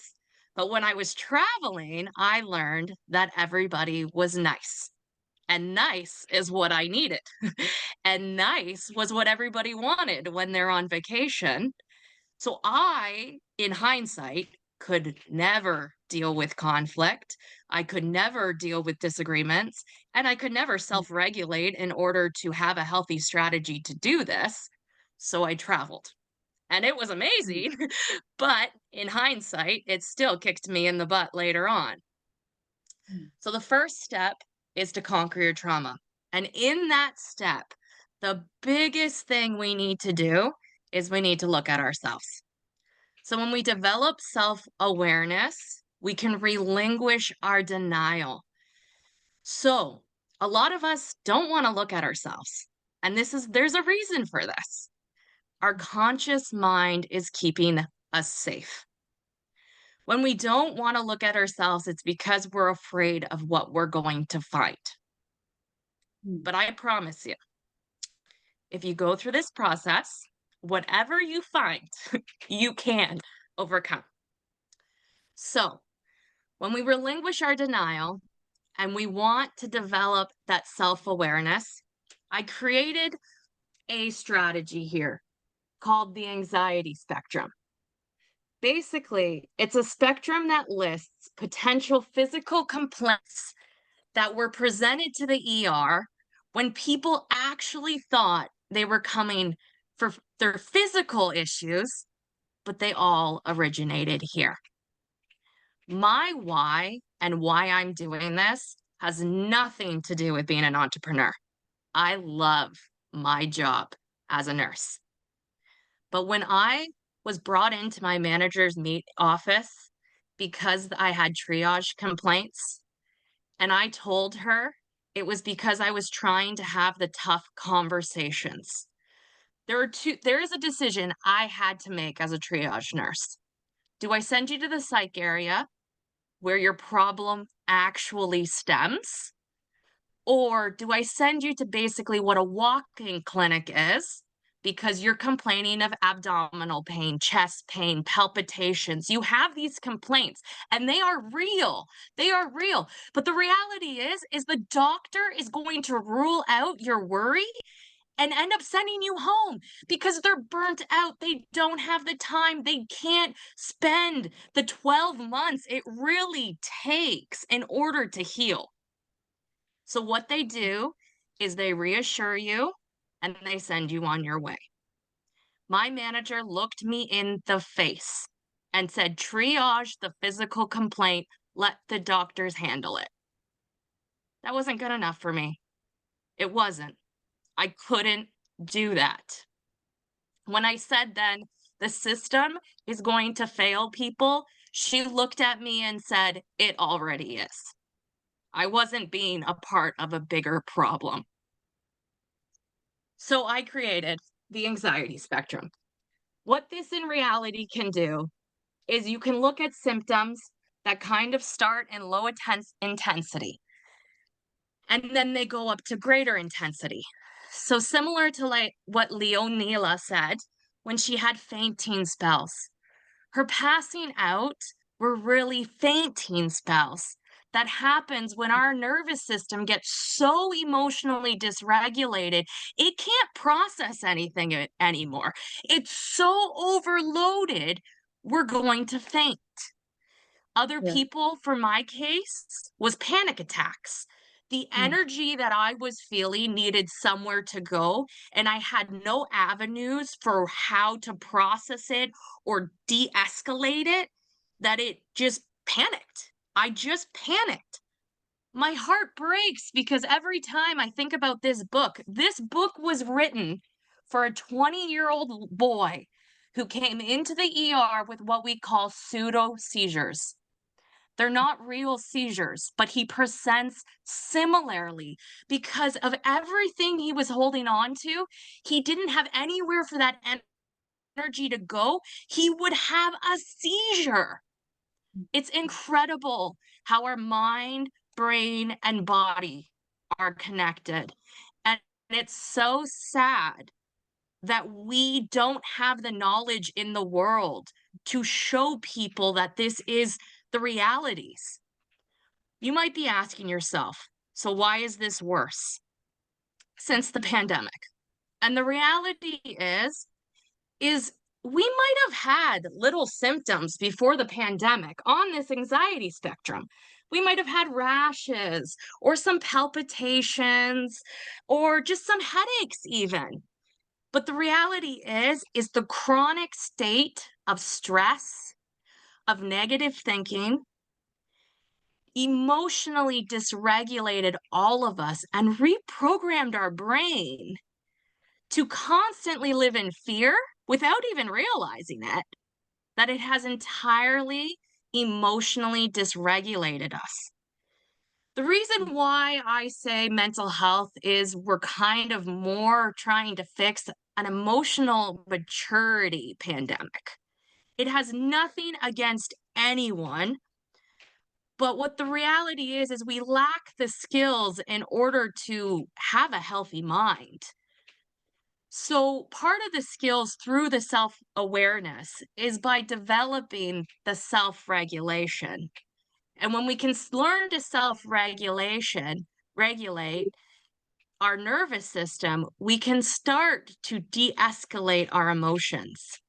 But when I was traveling, I learned that everybody was nice. And nice is what I needed. And nice was what everybody wanted when they're on vacation. So I, in hindsight, could never deal with conflict. I could never deal with disagreements. And I could never self regulate in order to have a healthy strategy to do this. So I traveled. And it was amazing. But in hindsight, it still kicked me in the butt later on. So the first step is to conquer your trauma. And in that step, the biggest thing we need to do is we need to look at ourselves. So when we develop self-awareness, we can relinquish our denial. So a lot of us don't want to look at ourselves. And there's a reason for this. Our conscious mind is keeping us safe. When we don't want to look at ourselves, it's because we're afraid of what we're going to find. But I promise you, if you go through this process, whatever you find, you can overcome. So when we relinquish our denial and we want to develop that self-awareness, I created a strategy here called the anxiety spectrum. Basically, it's a spectrum that lists potential physical complaints that were presented to the ER when people actually thought they were coming for their physical issues, but they all originated here. My why and why I'm doing this has nothing to do with being an entrepreneur. I love my job as a nurse. But when I was brought into my manager's office because I had triage complaints. And I told her it was because I was trying to have the tough conversations. There is a decision I had to make as a triage nurse. Do I send you to the psych area where your problem actually stems? Or do I send you to basically what a walk-in clinic is because you're complaining of abdominal pain, chest pain, palpitations? You have these complaints and they are real. They are real. But the reality is the doctor is going to rule out your worry and end up sending you home because they're burnt out. They don't have the time. They can't spend the 12 months it really takes in order to heal. So what they do is they reassure you and they send you on your way. My manager looked me in the face and said, triage the physical complaint, let the doctors handle it. That wasn't good enough for me. It wasn't. I couldn't do that. When I said then the system is going to fail people, she looked at me and said, it already is. I wasn't being a part of a bigger problem. So I created the anxiety spectrum. What this in reality can do is you can look at symptoms that kind of start in low intensity, and then they go up to greater intensity. So similar to like what Leonela said when she had fainting spells. Her passing out were really fainting spells. That happens when our nervous system gets so emotionally dysregulated, it can't process anything anymore. It's so overloaded, we're going to faint. Other Yeah. people, for my case, was panic attacks. The energy that I was feeling needed somewhere to go, and I had no avenues for how to process it or de-escalate it, that it just panicked. I just panicked. My heart breaks because every time I think about this book was written for a 20-year-old boy who came into the ER with what we call pseudo seizures. They're not real seizures, but he presents similarly because of everything he was holding on to. He didn't have anywhere for that energy to go. He would have a seizure. It's incredible how our mind, brain, and body are connected. And it's so sad that we don't have the knowledge in the world to show people that this is the realities. You might be asking yourself, so why is this worse since the pandemic? And the reality is we might have had little symptoms before the pandemic on this anxiety spectrum. We might have had rashes or some palpitations or just some headaches even. But the reality is the chronic state of stress, of negative thinking, emotionally dysregulated all of us and reprogrammed our brain to constantly live in fear without even realizing it, that it has entirely emotionally dysregulated us. The reason why I say mental health is we're kind of more trying to fix an emotional maturity pandemic. It has nothing against anyone, but what the reality is we lack the skills in order to have a healthy mind. So part of the skills through the self-awareness is by developing the self-regulation. And when we can learn to regulate our nervous system, we can start to de-escalate our emotions.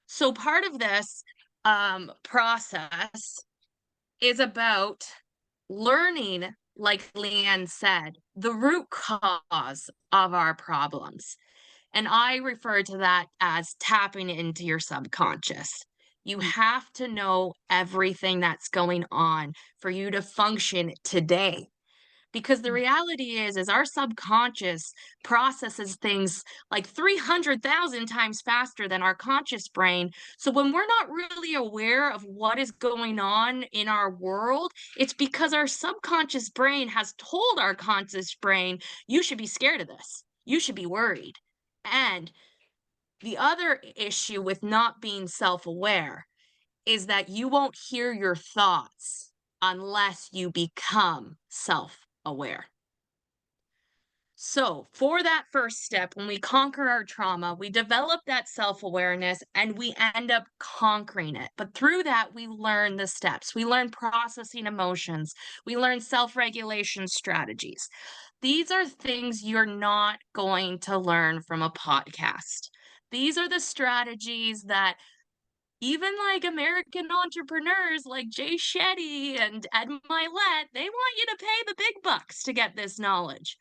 So part of this process is about learning, like Leanne said, the root cause of our problems. And I refer to that as tapping into your subconscious. You have to know everything that's going on for you to function today. Because the reality is our subconscious processes things like 300,000 times faster than our conscious brain. So when we're not really aware of what is going on in our world, it's because our subconscious brain has told our conscious brain, you should be scared of this. You should be worried. And the other issue with not being self-aware is that you won't hear your thoughts unless you become self-aware. So, for that first step, when we conquer our trauma, we develop that self awareness and we end up conquering it. But through that, we learn the steps. We learn processing emotions. We learn self regulation strategies. These are things you're not going to learn from a podcast. These are the strategies that even like American entrepreneurs like Jay Shetty and Ed Milet, they want you to pay the big bucks to get this knowledge.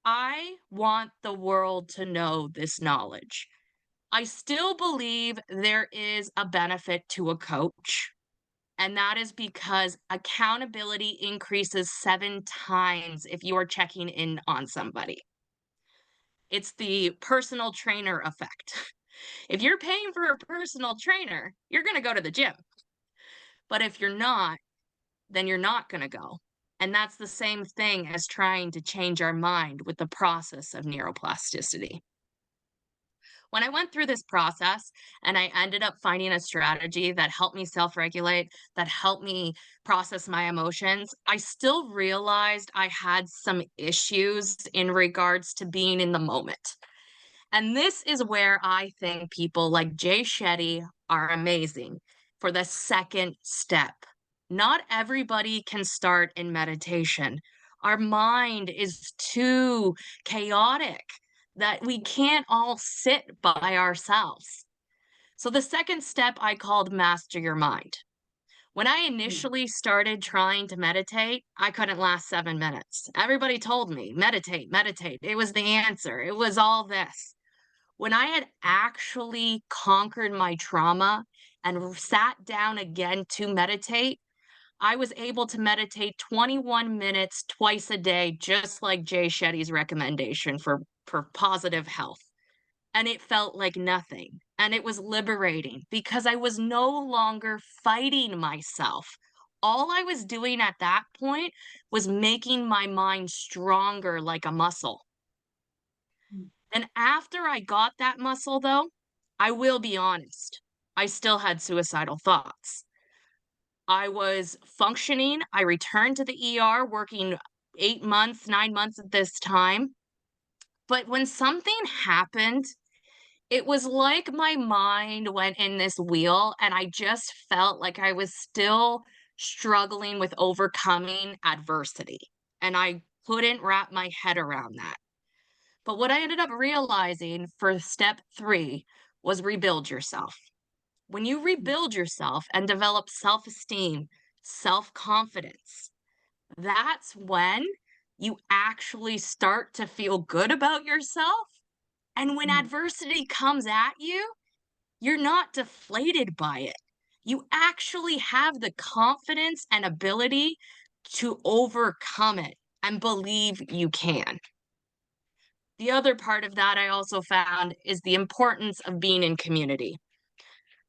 I want the world to know this knowledge. I still believe there is a benefit to a coach, and that is because accountability increases 7 times if you are checking in on somebody. It's the personal trainer effect. If you're paying for a personal trainer, you're going to go to the gym. But if you're not, then you're not going to go. And that's the same thing as trying to change our mind with the process of neuroplasticity. When I went through this process and I ended up finding a strategy that helped me self-regulate, that helped me process my emotions, I still realized I had some issues in regards to being in the moment. And this is where I think people like Jay Shetty are amazing for the second step. Not everybody can start in meditation. Our mind is too chaotic that we can't all sit by ourselves. So the second step I called master your mind. When I initially started trying to meditate, I couldn't last 7 minutes. Everybody told me, meditate, meditate. It was the answer. It was all this. When I had actually conquered my trauma and sat down again to meditate, I was able to meditate 21 minutes twice a day, just like Jay Shetty's recommendation for positive health. And it felt like nothing. And it was liberating because I was no longer fighting myself. All I was doing at that point was making my mind stronger like a muscle. And after I got that muscle, though, I will be honest, I still had suicidal thoughts. I was functioning. I returned to the ER working 8 months, 9 months at this time. But when something happened, it was like my mind went in this wheel and I just felt like I was still struggling with overcoming adversity. And I couldn't wrap my head around that. But what I ended up realizing for step 3 was rebuild yourself. When you rebuild yourself and develop self-esteem, self-confidence, that's when you actually start to feel good about yourself. And when adversity comes at you, you're not deflated by it. You actually have the confidence and ability to overcome it and believe you can. The other part of that I also found is the importance of being in community.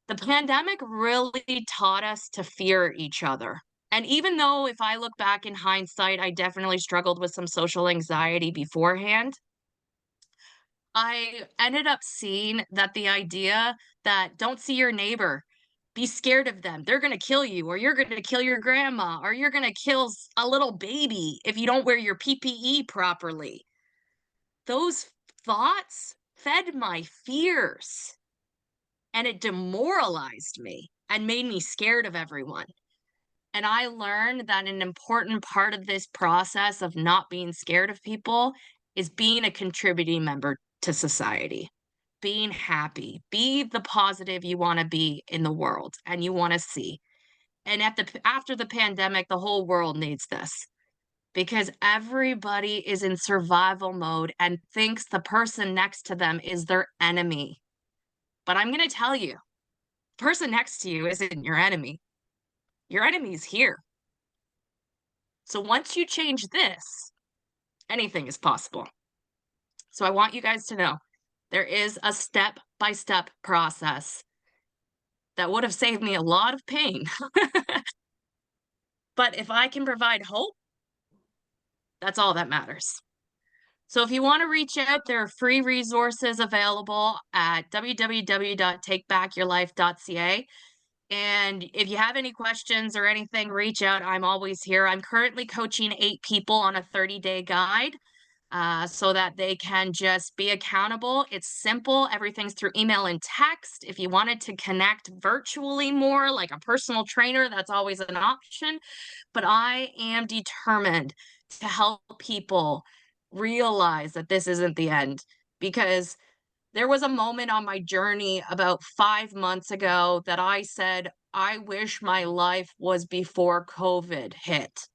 The pandemic really taught us to fear each other. And even though if I look back in hindsight, I definitely struggled with some social anxiety beforehand, I ended up seeing that the idea that don't see your neighbor, be scared of them. They're going to kill you, or you're going to kill your grandma, or you're going to kill a little baby if you don't wear your PPE properly. Those thoughts fed my fears. And it demoralized me and made me scared of everyone. And I learned that an important part of this process of not being scared of people is being a contributing member to society, being happy, be the positive you want to be in the world and you want to see. And after the pandemic, the whole world needs this because everybody is in survival mode and thinks the person next to them is their enemy. But I'm going to tell you, the person next to you isn't your enemy. Your enemy's here. So once you change this, anything is possible. So I want you guys to know there is a step-by-step process that would have saved me a lot of pain. But if I can provide hope, that's all that matters. So if you want to reach out, there are free resources available at www.takebackyourlife.ca. And if you have any questions or anything, reach out. I'm always here. I'm currently coaching 8 people on a 30-day guide so that they can just be accountable. It's simple. Everything's through email and text. If you wanted to connect virtually more, like a personal trainer, that's always an option. But I am determined to help people realize that this isn't the end, because there was a moment on my journey about 5 months ago that I said, I wish my life was before COVID hit.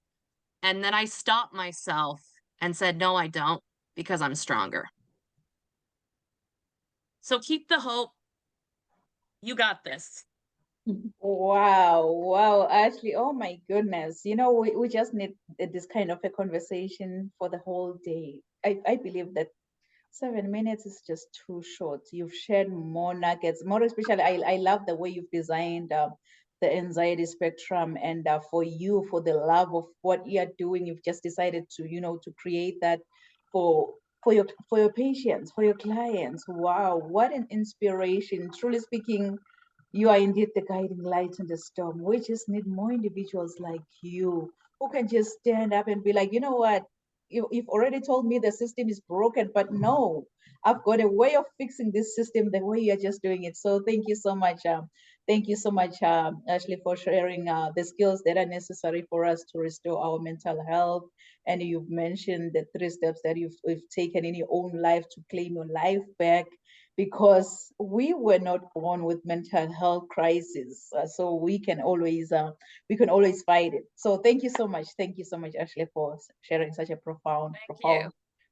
And then I stopped myself and said, no, I don't, because I'm stronger. So keep the hope. You got this. Wow, Ashley, oh my goodness. We just need this kind of a conversation for the whole day. I believe that 7 minutes is just too short. You've shared more nuggets, more especially, I love the way you've designed the anxiety spectrum, and for you, for the love of what you're doing, you've just decided to, to create that for your patients, for your clients. Wow, what an inspiration. Truly speaking, you are indeed the guiding light in the storm. We just need more individuals like you who can just stand up and be like, you know what? You've already told me the system is broken, but no, I've got a way of fixing this system the way you're just doing it. So thank you so much. Thank you so much, Ashley, for sharing the skills that are necessary for us to restore our mental health. And you've mentioned the 3 steps that you've taken in your own life to claim your life back, because we were not born with mental health crisis, so we can always fight it. So thank you so much, Ashley, for sharing such a profound,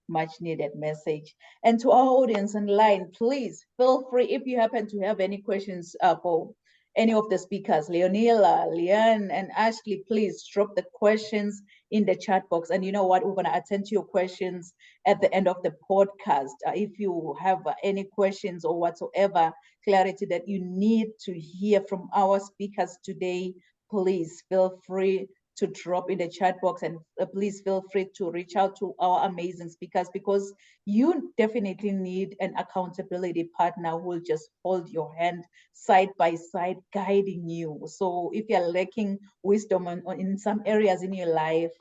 much needed message. And to our audience online, please feel free, if you happen to have any questions for any of the speakers, Leonila, Leanne, and Ashley, please drop the questions in the chat box. And you know what? We're going to attend to your questions at the end of the podcast. If you have any questions or whatsoever clarity that you need to hear from our speakers today, please feel free to drop in the chat box, and please feel free to reach out to our amazing speakers, because you definitely need an accountability partner who will just hold your hand side by side, guiding you. So if you're lacking wisdom in some areas in your life,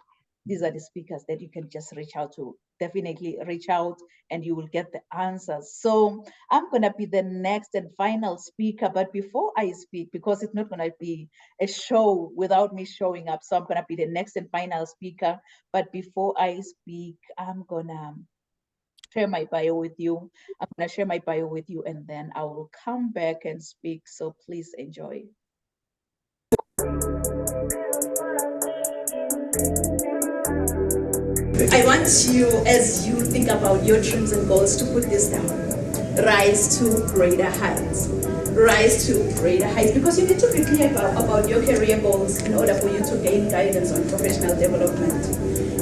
these are the speakers that you can just reach out to. Definitely reach out and you will get the answers. So I'm going to be the next and final speaker. But before I speak, because it's not going to be a show without me showing up, so I'm going to be the next and final speaker. But before I speak, I'm going to share my bio with you. And then I will come back and speak. So please enjoy. I want you, as you think about your dreams and goals, to put this down. Rise to greater heights. Rise to greater heights. Because you need to be clear about your career goals in order for you to gain guidance on professional development.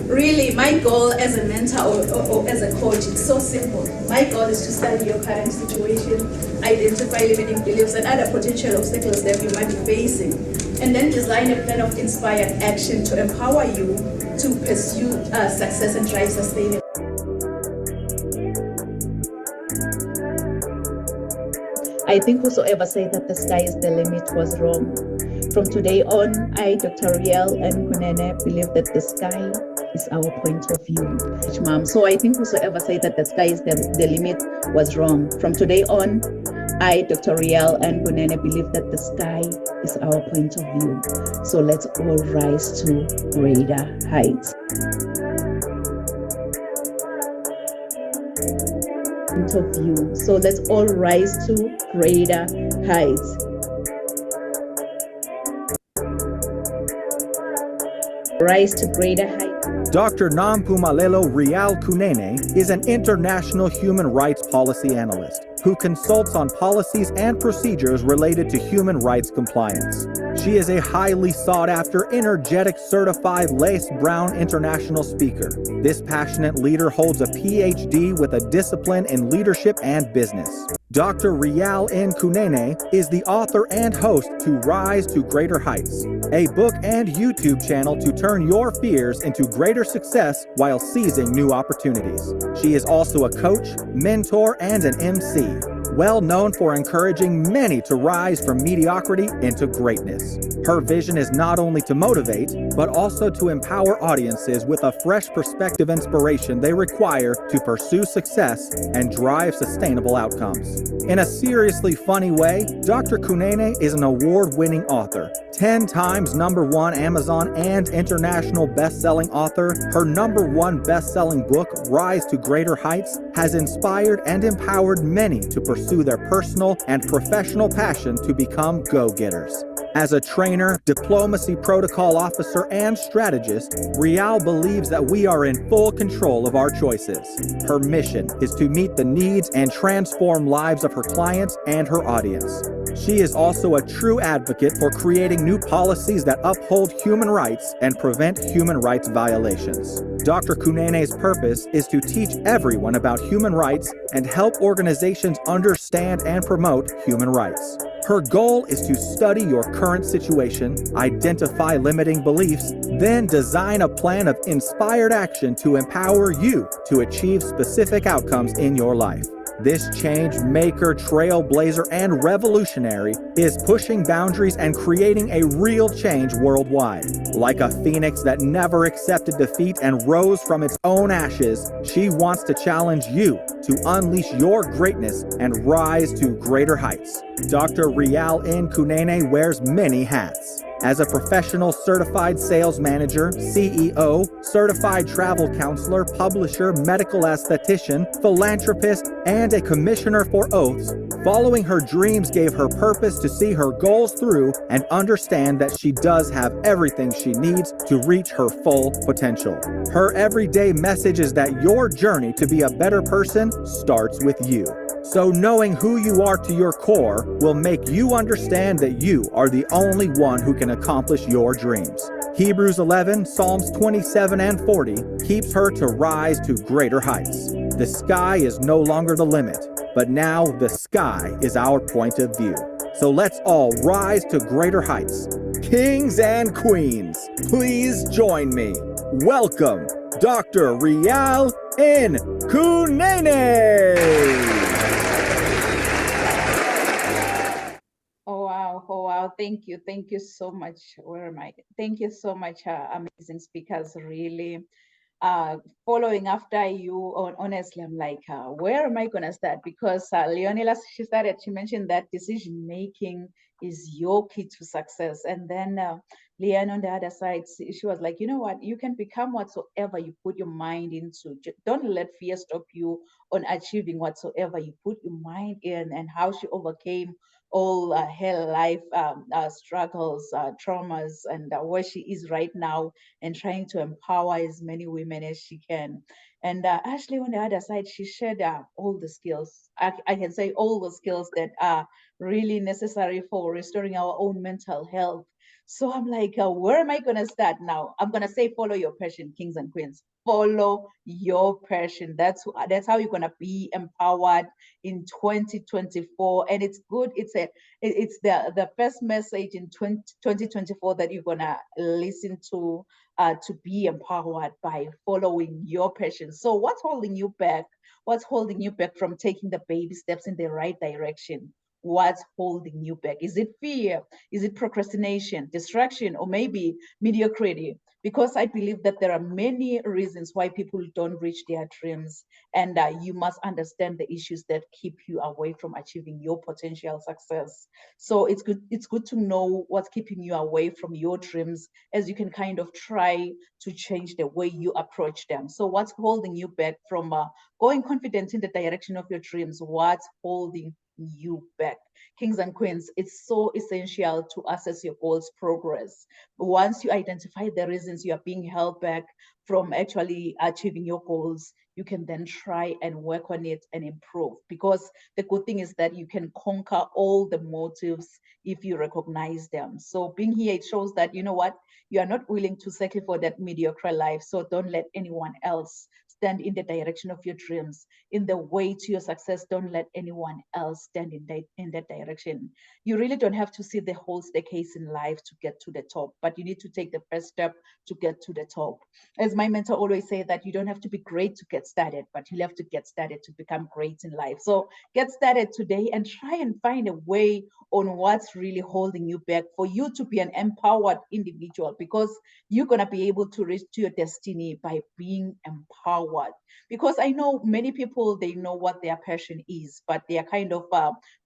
Really, my goal as a mentor or as a coach is so simple. My goal is to study your current situation, identify limiting beliefs and other potential obstacles that you might be facing, and then design a plan of inspired action to empower you to pursue success and drive sustainability. I think whosoever said that the sky is the limit was wrong. From today on, I, Dr. Riel and Kunene, believe that the sky is our point of view. Mom. So I think whosoever said that the sky is the limit was wrong. From today on, I, Dr. Riel and Kunene, believe that the sky is our point of view. So let's all rise to greater heights. Point of view. So let's all rise to greater heights. Rise to greater heights. Dr. Nampumalelo Real Kunene is an international human rights policy analyst who consults on policies and procedures related to human rights compliance. She is a highly sought-after, energetic, certified Lace Brown international speaker. This passionate leader holds a PhD with a discipline in leadership and business. Dr. Real N. Kunene is the author and host to Rise to Greater Heights, a book and YouTube channel to turn your fears into greater success while seizing new opportunities. She is also a coach, mentor, and an MC, well known for encouraging many to rise from mediocrity into greatness. Her vision is not only to motivate, but also to empower audiences with a fresh perspective inspiration they require to pursue success and drive sustainable outcomes. In a seriously funny way, Dr. Kunene is an award-winning author, 10 times #1 Amazon and international best-selling author. Her #1 best-selling book, Rise to Greater Heights, has inspired and empowered many to pursue their personal and professional passion to become go-getters. As a trainer, diplomacy protocol officer, and strategist, Real believes that we are in full control of our choices. Her mission is to meet the needs and transform lives of her clients and her audience. She is also a true advocate for creating new policies that uphold human rights and prevent human rights violations. Dr. Kunene's purpose is to teach everyone about human rights and help organizations understand and promote human rights. Her goal is to study your current situation, identify limiting beliefs, then design a plan of inspired action to empower you to achieve specific outcomes in your life. This change maker, trailblazer, and revolutionary is pushing boundaries and creating a real change worldwide. Like a phoenix that never accepted defeat and rose from its own ashes, she wants to challenge you to unleash your greatness and rise to greater heights. Dr. Real N. Kunene wears many hats. As a professional certified sales manager, CEO, certified travel counselor, publisher, medical esthetician, philanthropist, and a commissioner for oaths, following her dreams gave her purpose to see her goals through and understand that she does have everything she needs to reach her full potential. Her everyday message is that your journey to be a better person starts with you. So knowing who you are to your core will make you understand that you are the only one who can accomplish your dreams. Hebrews 11, Psalms 27 and 40 keeps her to rise to greater heights. The sky is no longer the limit, but now the sky is our point of view. So let's all rise to greater heights. Kings and queens, please join me. Welcome, Dr. Real N. Kunene. Oh wow, thank you so much. Where am I? Thank you so much, amazing speakers. Really, following after you. Honestly, I'm like, where am I gonna start? Because Leonela, she mentioned that decision making is your key to success, and then Leanne on the other side, she was like, you know what? You can become whatsoever you put your mind into. Don't let fear stop you on achieving whatsoever you put your mind in. And how she overcame all her life struggles, traumas, and where she is right now, and trying to empower as many women as she can. And Ashley on the other side, she shared all the skills. I can say all the skills that are really necessary for restoring our own mental health. So I'm like, where am I going to start now? I'm going to say, follow your passion, kings and queens. Follow your passion. That's how you're going to be empowered in 2024. And it's good. It's the first message in 2024 that you're going to listen to be empowered by following your passion. So what's holding you back? What's holding you back from taking the baby steps in the right direction? What's holding you back? Is it fear? Is it procrastination, distraction, or maybe mediocrity? Because I believe that there are many reasons why people don't reach their dreams, and you must understand the issues that keep you away from achieving your potential success. So it's good to know what's keeping you away from your dreams, as you can kind of try to change the way you approach them. So what's holding you back from going confident in the direction of your dreams? What's holding you back. Kings and queens, it's so essential to assess your goals progress. Once you identify the reasons you are being held back from actually achieving your goals, you can then try and work on it and improve. Because the good thing is that you can conquer all the motives if you recognize them. So being here, it shows that, you know what, you are not willing to settle for that mediocre life. So don't let anyone else stand in the direction of your dreams, in the way to your success. Don't let anyone else stand in that direction. You really don't have to see the whole staircase in life to get to the top, but you need to take the first step to get to the top. As my mentor always say, that you don't have to be great to get started, but you have to get started to become great in life. So get started today and try and find a way on what's really holding you back for you to be an empowered individual, because you're going to be able to reach to your destiny by being empowered. Because I know many people, they know what their passion is, but they are kind of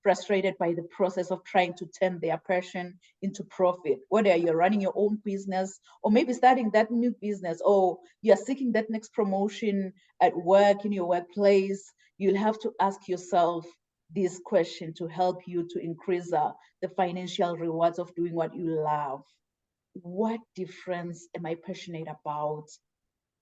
frustrated by the process of trying to turn their passion into profit. Whether you're running your own business, or maybe starting that new business, or you're seeking that next promotion at work, in your workplace, you'll have to ask yourself this question to help you to increase the financial rewards of doing what you love. What difference am I passionate about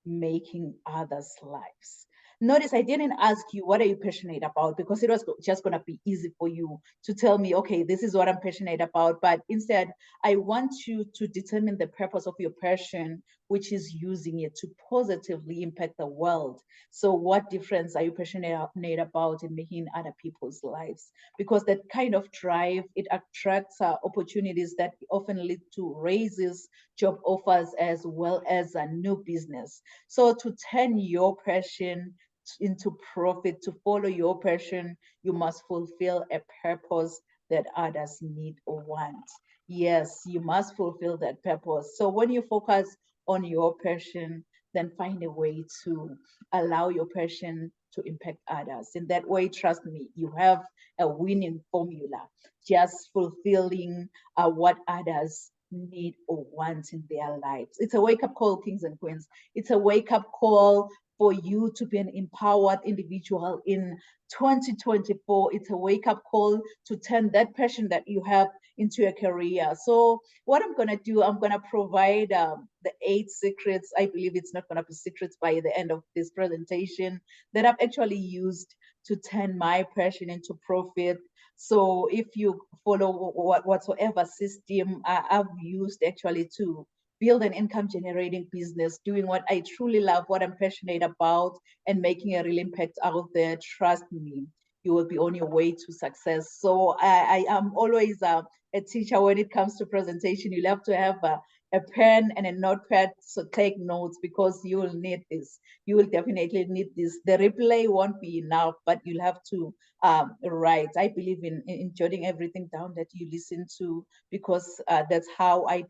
making others' lives? Notice I didn't ask you, what are you passionate about? Because it was just going to be easy for you to tell me, okay, this is what I'm passionate about. But instead, I want you to determine the purpose of your passion, which is using it to positively impact the world. So what difference are you passionate about in making other people's lives? Because that kind of drive, it attracts opportunities that often lead to raises, job offers, as well as a new business. So to turn your passion into profit, to follow your passion, you must fulfill a purpose that others need or want. Yes, you must fulfill that purpose. So when you focus on your passion, then find a way to allow your passion to impact others. In that way, trust me, you have a winning formula, just fulfilling what others need or want in their lives. It's a wake-up call, kings and queens. It's a wake-up call for you to be an empowered individual in 2024. It's a wake-up call to turn that passion that you have into a career. So what I'm going to do, I'm going to provide the 8 secrets. I believe it's not going to be secrets by the end of this presentation, that I've actually used to turn my passion into profit. So if you follow whatsoever system I've used actually to build an income generating business, doing what I truly love, what I'm passionate about, and making a real impact out there, trust me, you will be on your way to success. So I am always a teacher when it comes to presentation. You'll have to have a pen and a notepad, so take notes, because you will need this. You will definitely need this. The replay won't be enough, but you'll have to write. I believe in jotting everything down that you listen to, because that's how I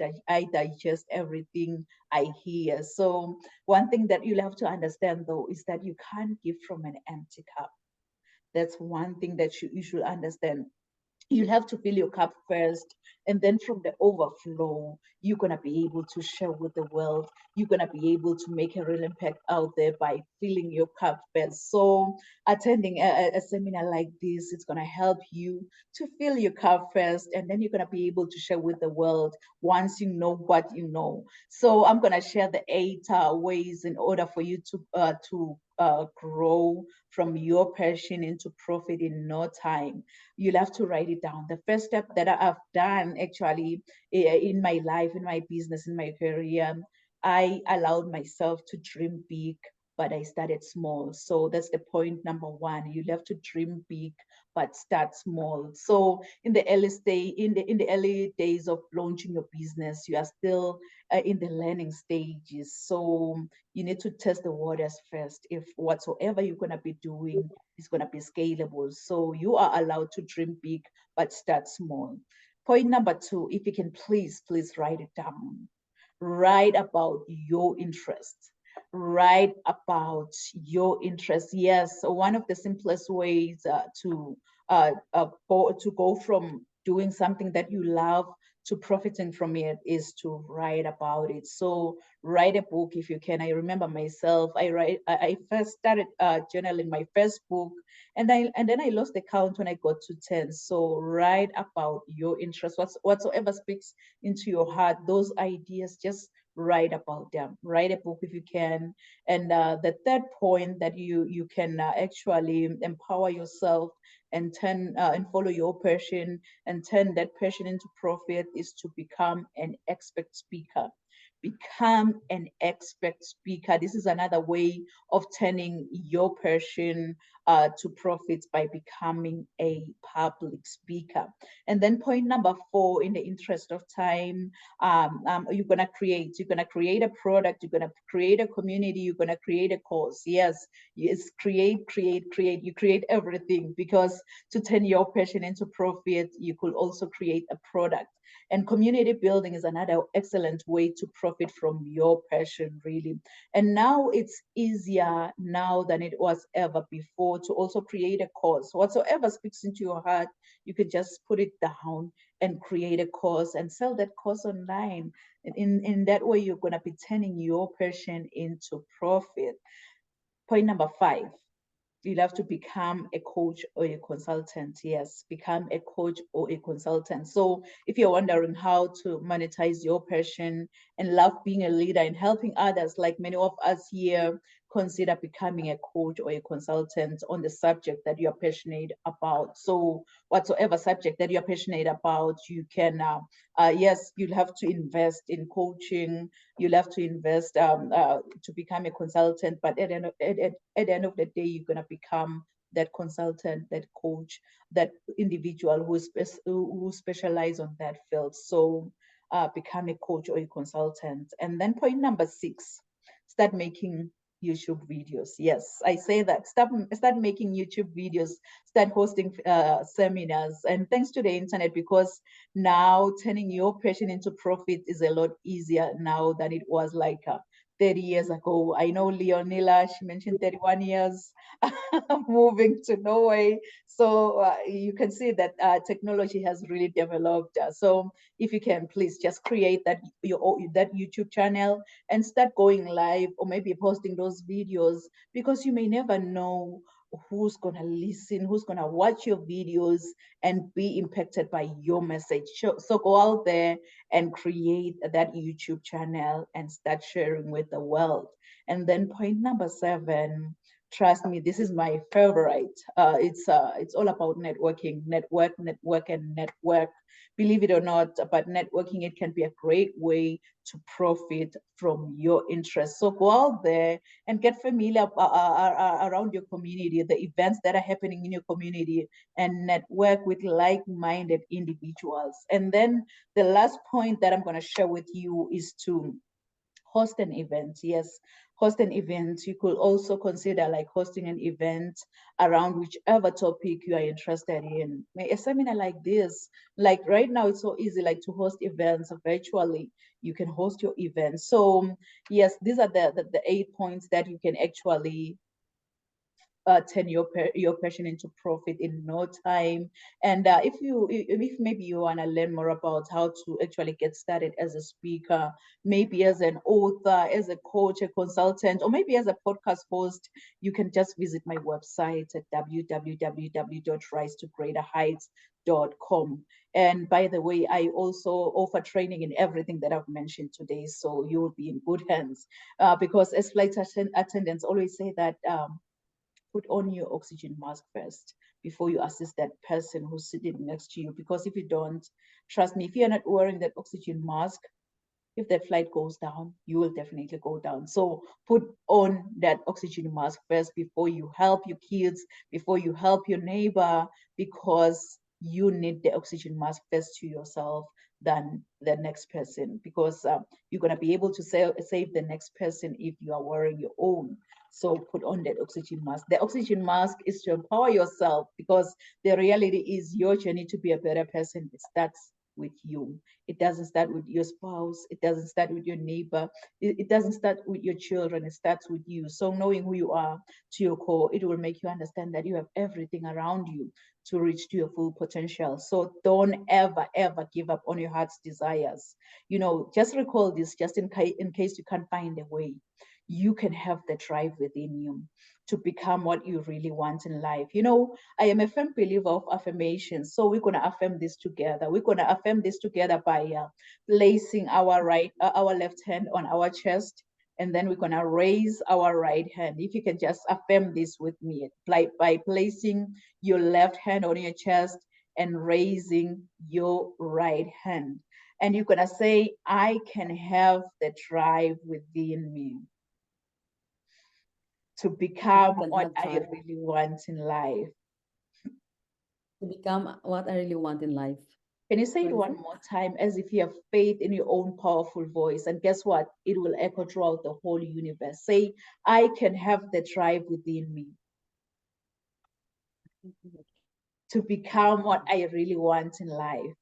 digest everything I hear. So one thing that you'll have to understand, though, is that you can't give from an empty cup. That's one thing that you should understand. You'll have to fill your cup first, and then from the overflow, you're going to be able to share with the world. You're going to be able to make a real impact out there by filling your cup first. So attending a seminar like this, it's going to help you to fill your cup first, and then you're going to be able to share with the world once you know what you know. So I'm going to share the 8 ways in order for you to grow from your passion into profit in no time. You'll have to write it down. The first step that I've done actually in my life, in my business, in my career, I allowed myself to dream big, but I started small. So that's the point number 1. You have to dream big, but start small. So in the early days of launching your business, you are still in the learning stages. So you need to test the waters first. If whatsoever you're going to be doing is going to be scalable. So you are allowed to dream big, but start small. Point number 2, if you can please write it down. Write about your interests. Write about your interests. Yes, so one of the simplest ways to go from doing something that you love to profiting from it is to write about it. So write a book if you can. I remember myself, I first started journaling my first book, and then I lost the count when I got to 10. So write about your interests, whatsoever speaks into your heart, those ideas, just write about them. Write a book if you can. And the third point that you can actually empower yourself and turn and follow your passion and turn that passion into profit is to become an expert speaker. Become an expert speaker. This is another way of turning your passion to profits by becoming a public speaker. And then point number 4, in the interest of time, you're gonna create a product, you're gonna create a community, you're gonna create a course. Yes, create. You create everything, because to turn your passion into profit, you could also create a product. And community building is another excellent way to profit from your passion, really. And now it's easier now than it was ever before to also create a course. Whatsoever speaks into your heart, you can just put it down and create a course and sell that course online. In that way, you're going to be turning your passion into profit. Point number 5. You'll have to become a coach or a consultant. Yes, become a coach or a consultant. So if you're wondering how to monetize your passion and love being a leader and helping others, like many of us here, consider becoming a coach or a consultant on the subject that you're passionate about. So whatsoever subject that you're passionate about, you can, yes, you'll have to invest in coaching, you'll have to invest to become a consultant, but at the end of the day, you're going to become that consultant, that coach, that individual who specialize on that field. So become a coach or a consultant. And then point number 6, start making YouTube videos. Yes, I say that. Start making YouTube videos, start hosting seminars. And thanks to the internet, because now turning your passion into profit is a lot easier now than it was like 30 years ago. I know Leonila, she mentioned 31 years moving to Norway. So you can see that technology has really developed. So if you can, please just create that YouTube channel and start going live, or maybe posting those videos, because you may never know who's going to listen, who's going to watch your videos and be impacted by your message. So go out there and create that YouTube channel and start sharing with the world. And then point number 7, trust me, this is my favorite. It's all about networking, network. Believe it or not, but networking, it can be a great way to profit from your interests. So go out there and get familiar around your community, the events that are happening in your community, and network with like-minded individuals. And then the last point that I'm going to share with you is to host an event. Yes, host an event. You could also consider like hosting an event around whichever topic you are interested in. A seminar like this, like right now, it's so easy like to host events virtually. You can host your events. So yes, these are the 8 points that you can actually turn your passion into profit in no time. And if maybe you want to learn more about how to actually get started as a speaker, maybe as an author, as a coach, a consultant, or maybe as a podcast host, you can just visit my website at www.risetogreaterheights.com. And by the way, I also offer training in everything that I've mentioned today, so you will be in good hands. Because as flight attendants always say that put on your oxygen mask first before you assist that person who's sitting next to you. Because if you don't, trust me, if you're not wearing that oxygen mask, if that flight goes down, you will definitely go down. So put on that oxygen mask first before you help your kids, before you help your neighbor, because you need the oxygen mask first to yourself than the next person, because you're going to be able to save the next person if you are wearing your own. So put on that oxygen mask. The oxygen mask is to empower yourself, because the reality is your journey to be a better person. It starts with you. It doesn't start with your spouse. It doesn't start with your neighbor. It doesn't start with your children. It starts with you. So knowing who you are to your core, it will make you understand that you have everything around you to reach to your full potential. So don't ever, ever give up on your heart's desires. You know, just recall this, just in case you can't find a way. You can have the drive within you to become what you really want in life. You know, I am a firm believer of affirmations. So we're going to affirm this together. We're going to affirm this together by placing our left hand on our chest, and then we're going to raise our right hand. If you can just affirm this with me, by placing your left hand on your chest and raising your right hand. And you're going to say, I can have the drive within me to become can what have I drive. really want in life. To become what I really want in life. Can you say What it is one it? more time as if you have faith in your own powerful voice? And guess what? It will echo throughout the whole universe. Say, I can have the drive within me to become what I really want in life.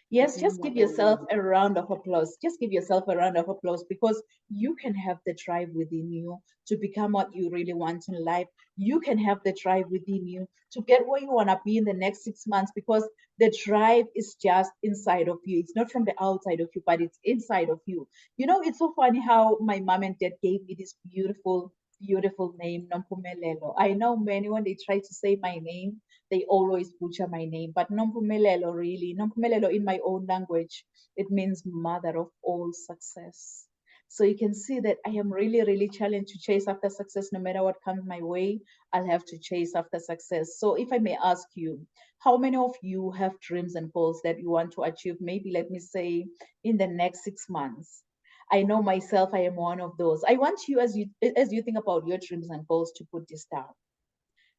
Yes, just give yourself a round of applause. Just give yourself a round of applause, because you can have the drive within you to become what you really want in life. You can have the drive within you to get where you want to be in the next 6 months, because the drive is just inside of you. It's not from the outside of you, but it's inside of you. You know, it's so funny how my mom and dad gave me this beautiful, beautiful name, Nompumelelo. I know many, when they try to say my name, they always butcher my name. But Nompumelelo, really, Nompumelelo in my own language, it means mother of all success. So you can see that I am really, really challenged to chase after success. No matter what comes my way, I'll have to chase after success. So if I may ask you, how many of you have dreams and goals that you want to achieve? Maybe let me say in the next 6 months. I know myself, I am one of those. I want you, as you think about your dreams and goals, to put this down.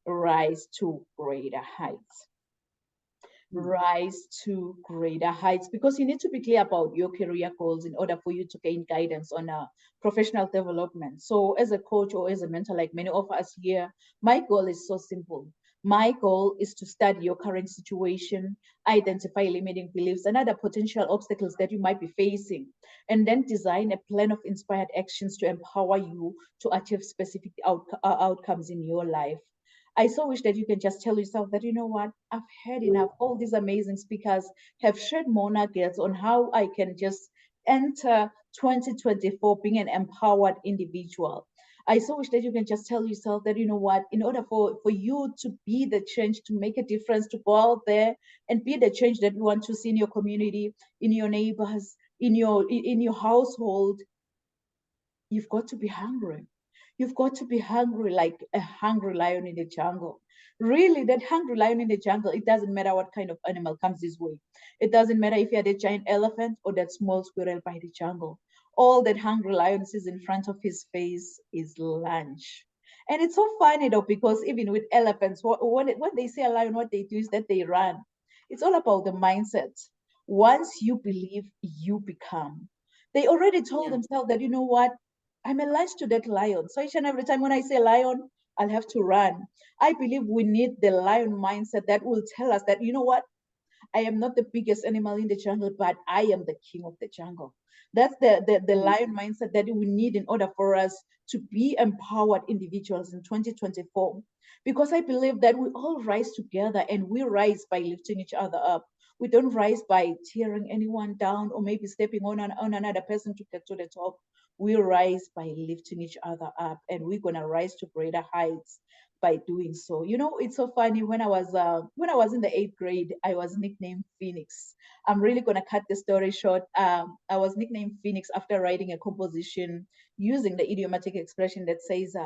Rise to greater heights. Rise to greater heights, because you need to be clear about your career goals in order for you to gain guidance on professional development. So as a coach or as a mentor, like many of us here, my goal is so simple. My goal is to study your current situation, identify limiting beliefs and other potential obstacles that you might be facing, and then design a plan of inspired actions to empower you to achieve specific outcomes in your life. I so wish that you can just tell yourself that, you know what, I've had enough. All these amazing speakers have shared more nuggets on how I can just enter 2024 being an empowered individual. I so wish that you can just tell yourself that, you know what, in order for you to be the change, to make a difference, to go out there and be the change that you want to see in your community, in your neighbors, in your household, you've got to be hungry. You've got to be hungry like a hungry lion in the jungle. Really, that hungry lion in the jungle, it doesn't matter what kind of animal comes this way. It doesn't matter if you're the giant elephant or that small squirrel by the jungle. All that hungry lion sees in front of his face is lunch. And it's so funny though, because even with elephants, when they see a lion, what they do is that they run. It's all about the mindset. Once you believe, you become. They already told themselves that, you know what, I'm a lunch to that lion. So each and every time when I say lion, I'll have to run. I believe we need the lion mindset that will tell us that, you know what, I am not the biggest animal in the jungle, but I am the king of the jungle. That's the lion mindset that we need in order for us to be empowered individuals in 2024. Because I believe that we all rise together, and we rise by lifting each other up. We don't rise by tearing anyone down or maybe stepping on another person to get to the top. We rise by lifting each other up, and we're gonna rise to greater heights by doing so. You know, it's so funny. When I was in the 8th grade, I was nicknamed Phoenix. I'm really gonna cut the story short. I was nicknamed Phoenix after writing a composition using the idiomatic expression that says,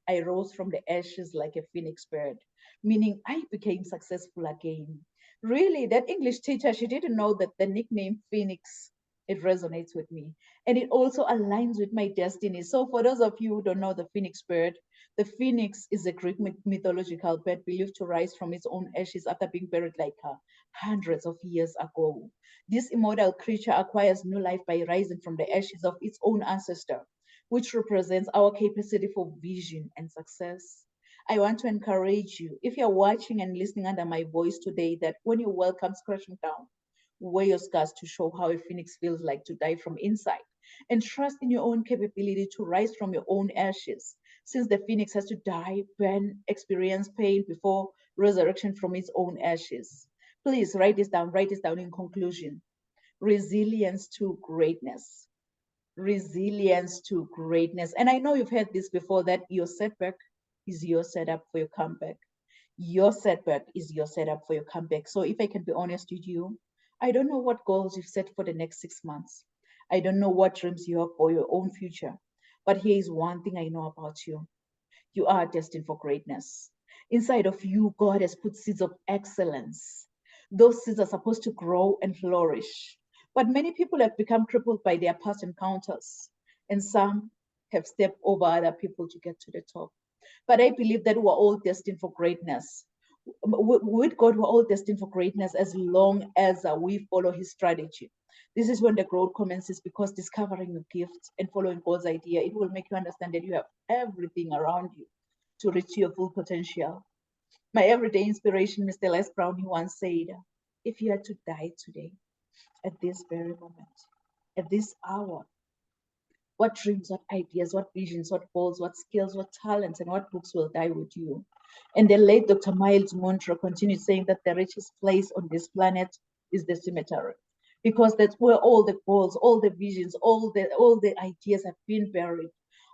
"I rose from the ashes like a phoenix bird," meaning I became successful again. Really, that English teacher, she didn't know that the nickname Phoenix, it resonates with me, and it also aligns with my destiny. So for those of you who don't know the phoenix bird, the phoenix is a Greek mythological bird believed to rise from its own ashes after being buried like hundreds of years ago. This immortal creature acquires new life by rising from the ashes of its own ancestor, which represents our capacity for vision and success. I want to encourage you, if you're watching and listening under my voice today, that when your world comes crashing down, wear your scars to show how a phoenix feels like to die from inside. And trust in your own capability to rise from your own ashes. Since the phoenix has to die, burn, experience pain before resurrection from its own ashes. Please write this down in conclusion. Resilience to greatness. Resilience to greatness. And I know you've heard this before, that your setback is your setup for your comeback. Your setback is your setup for your comeback. So if I can be honest with you, I don't know what goals you've set for the next 6 months. I don't know what dreams you have for your own future. But here is one thing I know about you. You are destined for greatness. Inside of you, God has put seeds of excellence. Those seeds are supposed to grow and flourish. But many people have become crippled by their past encounters, and some have stepped over other people to get to the top. But I believe that we're all destined for greatness. With God, we're all destined for greatness as long as we follow His strategy. This is when the growth commences, because discovering your gifts and following God's idea, it will make you understand that you have everything around you to reach your full potential. My everyday inspiration, Mr. Les Brown, he once said, if you had to die today, at this very moment, at this hour, what dreams, what ideas, what visions, what goals, what skills, what talents, and what books will die with you? And the late Dr. Miles Monroe continued saying that the richest place on this planet is the cemetery, because that's where all the goals, all the visions, all the ideas have been buried.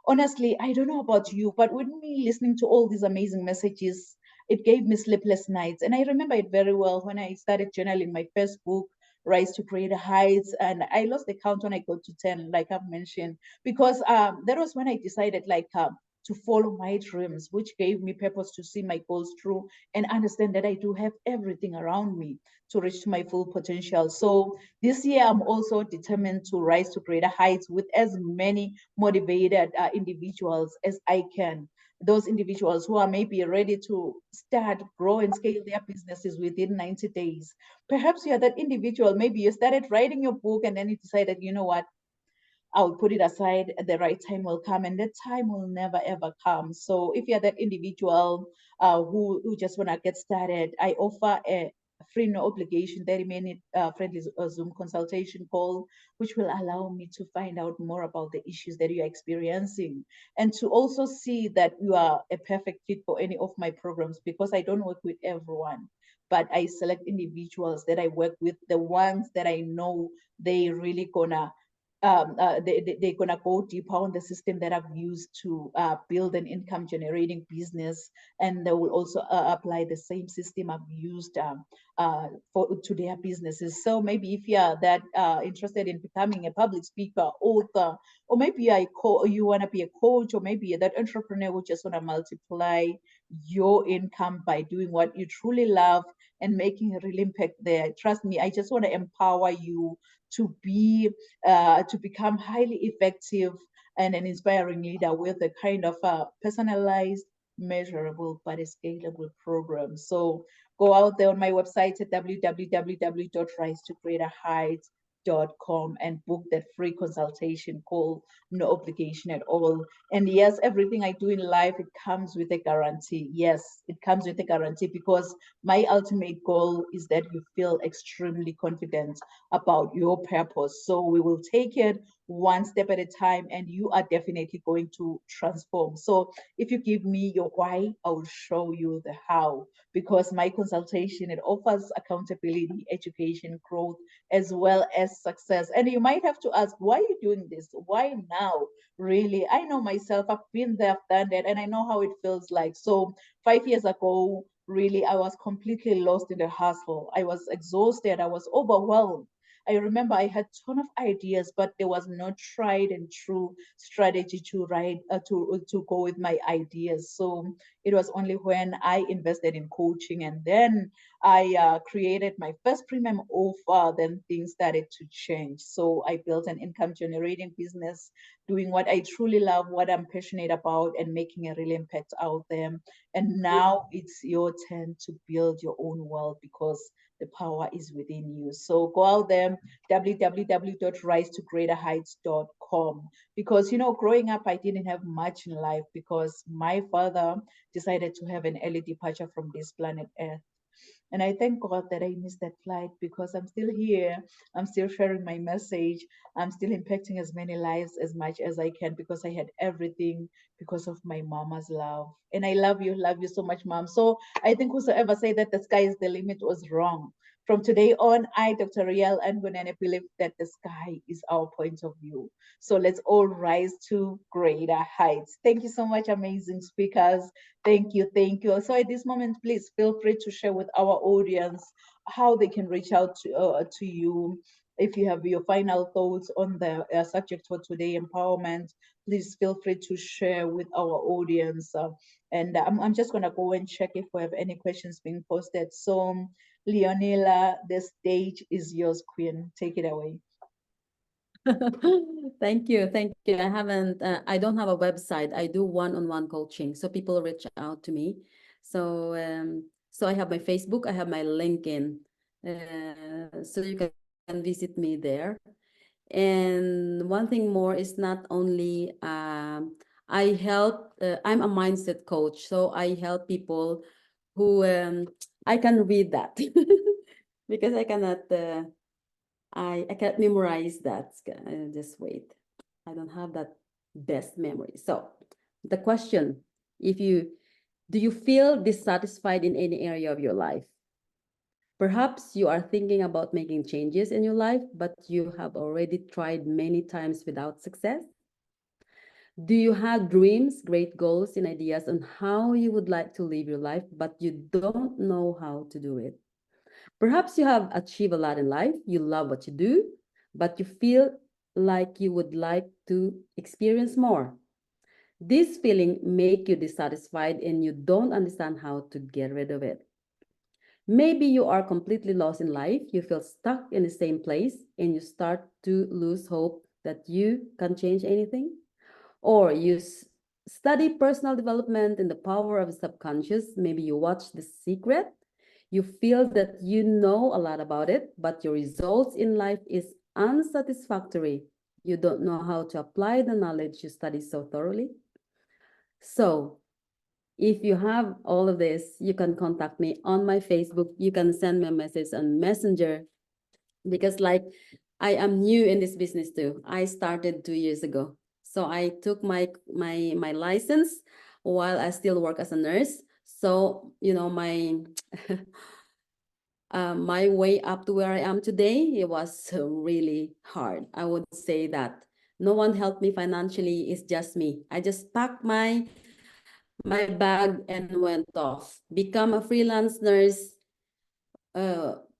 Honestly, I don't know about you, but with me listening to all these amazing messages, it gave me sleepless nights. And I remember it very well when I started journaling my first book, Rise to Greater Heights, and I lost the count when I got to 10, like I've mentioned, because that was when I decided to follow my dreams, which gave me purpose to see my goals through and understand that I do have everything around me to reach my full potential. So this year, I'm also determined to rise to greater heights with as many motivated individuals as I can. Those individuals who are maybe ready to start, grow, and scale their businesses within 90 days. Perhaps you are that individual. Maybe you started writing your book and then you decided, you know what, I'll put it aside, the right time will come, and that time will never ever come. So if you're that individual who just want to get started, I offer a free, no obligation 30-minute friendly Zoom consultation call, which will allow me to find out more about the issues that you're experiencing, and to also see that you are a perfect fit for any of my programs, because I don't work with everyone, but I select individuals that I work with, the ones that I know they really gonna they're going to go deeper on the system that I've used to build an income generating business, and they will also apply the same system I've used to their businesses. So maybe if you are that interested in becoming a public speaker, author, or maybe you want to be a coach, or maybe you're that entrepreneur who just want to multiply your income by doing what you truly love and making a real impact there, trust me, I just want to empower you to become highly effective and an inspiring leader with a kind of personalized, measurable, but a scalable program. So go out there on my website at www.risetogreaterheights.com and book that free consultation call, no obligation at all. And yes, everything I do in life, it comes with a guarantee. Yes, it comes with a guarantee, because my ultimate goal is that you feel extremely confident about your purpose. So we will take it one step at a time, and you are definitely going to transform. So if you give me your why, I will show you the how, because my consultation, it offers accountability, education, growth, as well as success. And you might have to ask, why are you doing this? Why now? Really, I know myself, I've been there, I've done that, and I know how it feels like. So 5 years ago, really, I was completely lost in the hustle. I was exhausted, I was overwhelmed. I remember I had a ton of ideas, but there was no tried and true strategy to go with my ideas. So it was only when I invested in coaching, and then I created my first premium offer, then things started to change. So I built an income generating business, doing what I truly love, what I'm passionate about, and making a real impact out there. And now it's your turn to build your own world, because the power is within you. So go out there, www.risetogreaterheights.com. Because, you know, growing up, I didn't have much in life, because my father decided to have an early departure from this planet Earth. And I thank God that I missed that flight because I'm still here. I'm still sharing my message. I'm still impacting as many lives as much as I can because I had everything because of my mama's love. And I love you so much, mom. So I think whosoever said that the sky is the limit was wrong. From today on, I, Dr. Riel Angunene, believe that the sky is our point of view. So let's all rise to greater heights. Thank you so much, amazing speakers. Thank you, thank you. So at this moment, please feel free to share with our audience how they can reach out to you. If you have your final thoughts on the subject for today, empowerment, please feel free to share with our audience. And I'm just going to go and check if we have any questions being posted. So, Leonela, the stage is yours, Queen. Take it away. Thank you. Thank you. I don't have a website. I do one-on-one coaching. So people reach out to me. So, so I have my Facebook, I have my LinkedIn. So you can visit me there. And one thing more is not only, I help, I'm a mindset coach. So I help people who, I can read that because I cannot, I can't memorize that. Just wait. I don't have that best memory. So the question, do you feel dissatisfied in any area of your life? Perhaps you are thinking about making changes in your life, but you have already tried many times without success. Do you have dreams, great goals, and ideas on how you would like to live your life, but you don't know how to do it? Perhaps you have achieved a lot in life, you love what you do, but you feel like you would like to experience more. This feeling make you dissatisfied and you don't understand how to get rid of it. Maybe you are completely lost in life, you feel stuck in the same place, and you start to lose hope that you can change anything. Or you study personal development and the power of the subconscious. Maybe you watch The Secret. You feel that you know a lot about it, but your results in life is unsatisfactory. You don't know how to apply the knowledge you study so thoroughly. So if you have all of this, you can contact me on my Facebook. You can send me a message on Messenger because like I am new in this business too. I started 2 years ago. So I took my license while I still work as a nurse. So, you know, my my way up to where I am today, it was really hard. I would say that no one helped me financially. It's just me. I just packed my bag and went off. Become a freelance nurse.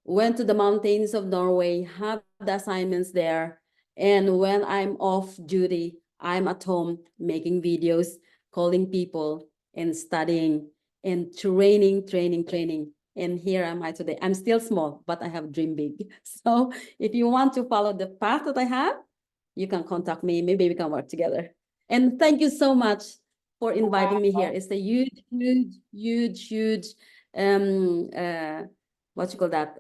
Went to the mountains of Norway, have the assignments there. And when I'm off duty, I'm at home making videos, calling people and studying and training. And here am I today. I'm still small, but I have dream big. So if you want to follow the path that I have, you can contact me. Maybe we can work together. And thank you so much for inviting me here. It's a huge what you call that,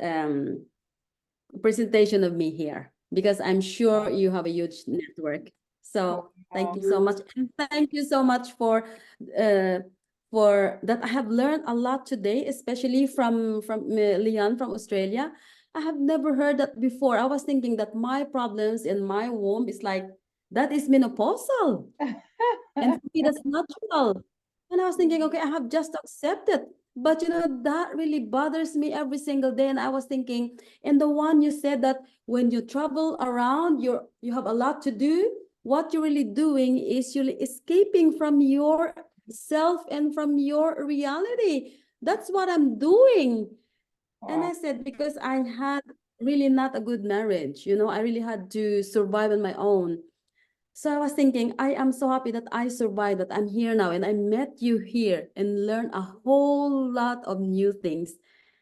presentation of me here, because I'm sure you have a huge network. So thank you so much. And thank you so much for that. I have learned a lot today, especially from Leon from Australia. I have never heard that before. I was thinking that my problems in my womb is like, that is menopausal. And for me, that's natural. And I was thinking, okay, I have just accepted. But you know, that really bothers me every single day. And I was thinking, and the one you said that when you travel around, you have a lot to do. What you're really doing is you're escaping from yourself and from your reality. That's what I'm doing. And I said, because I had really not a good marriage, you know, I really had to survive on my own. So I was thinking, I am so happy that I survived, that I'm here now, and I met you here and learned a whole lot of new things.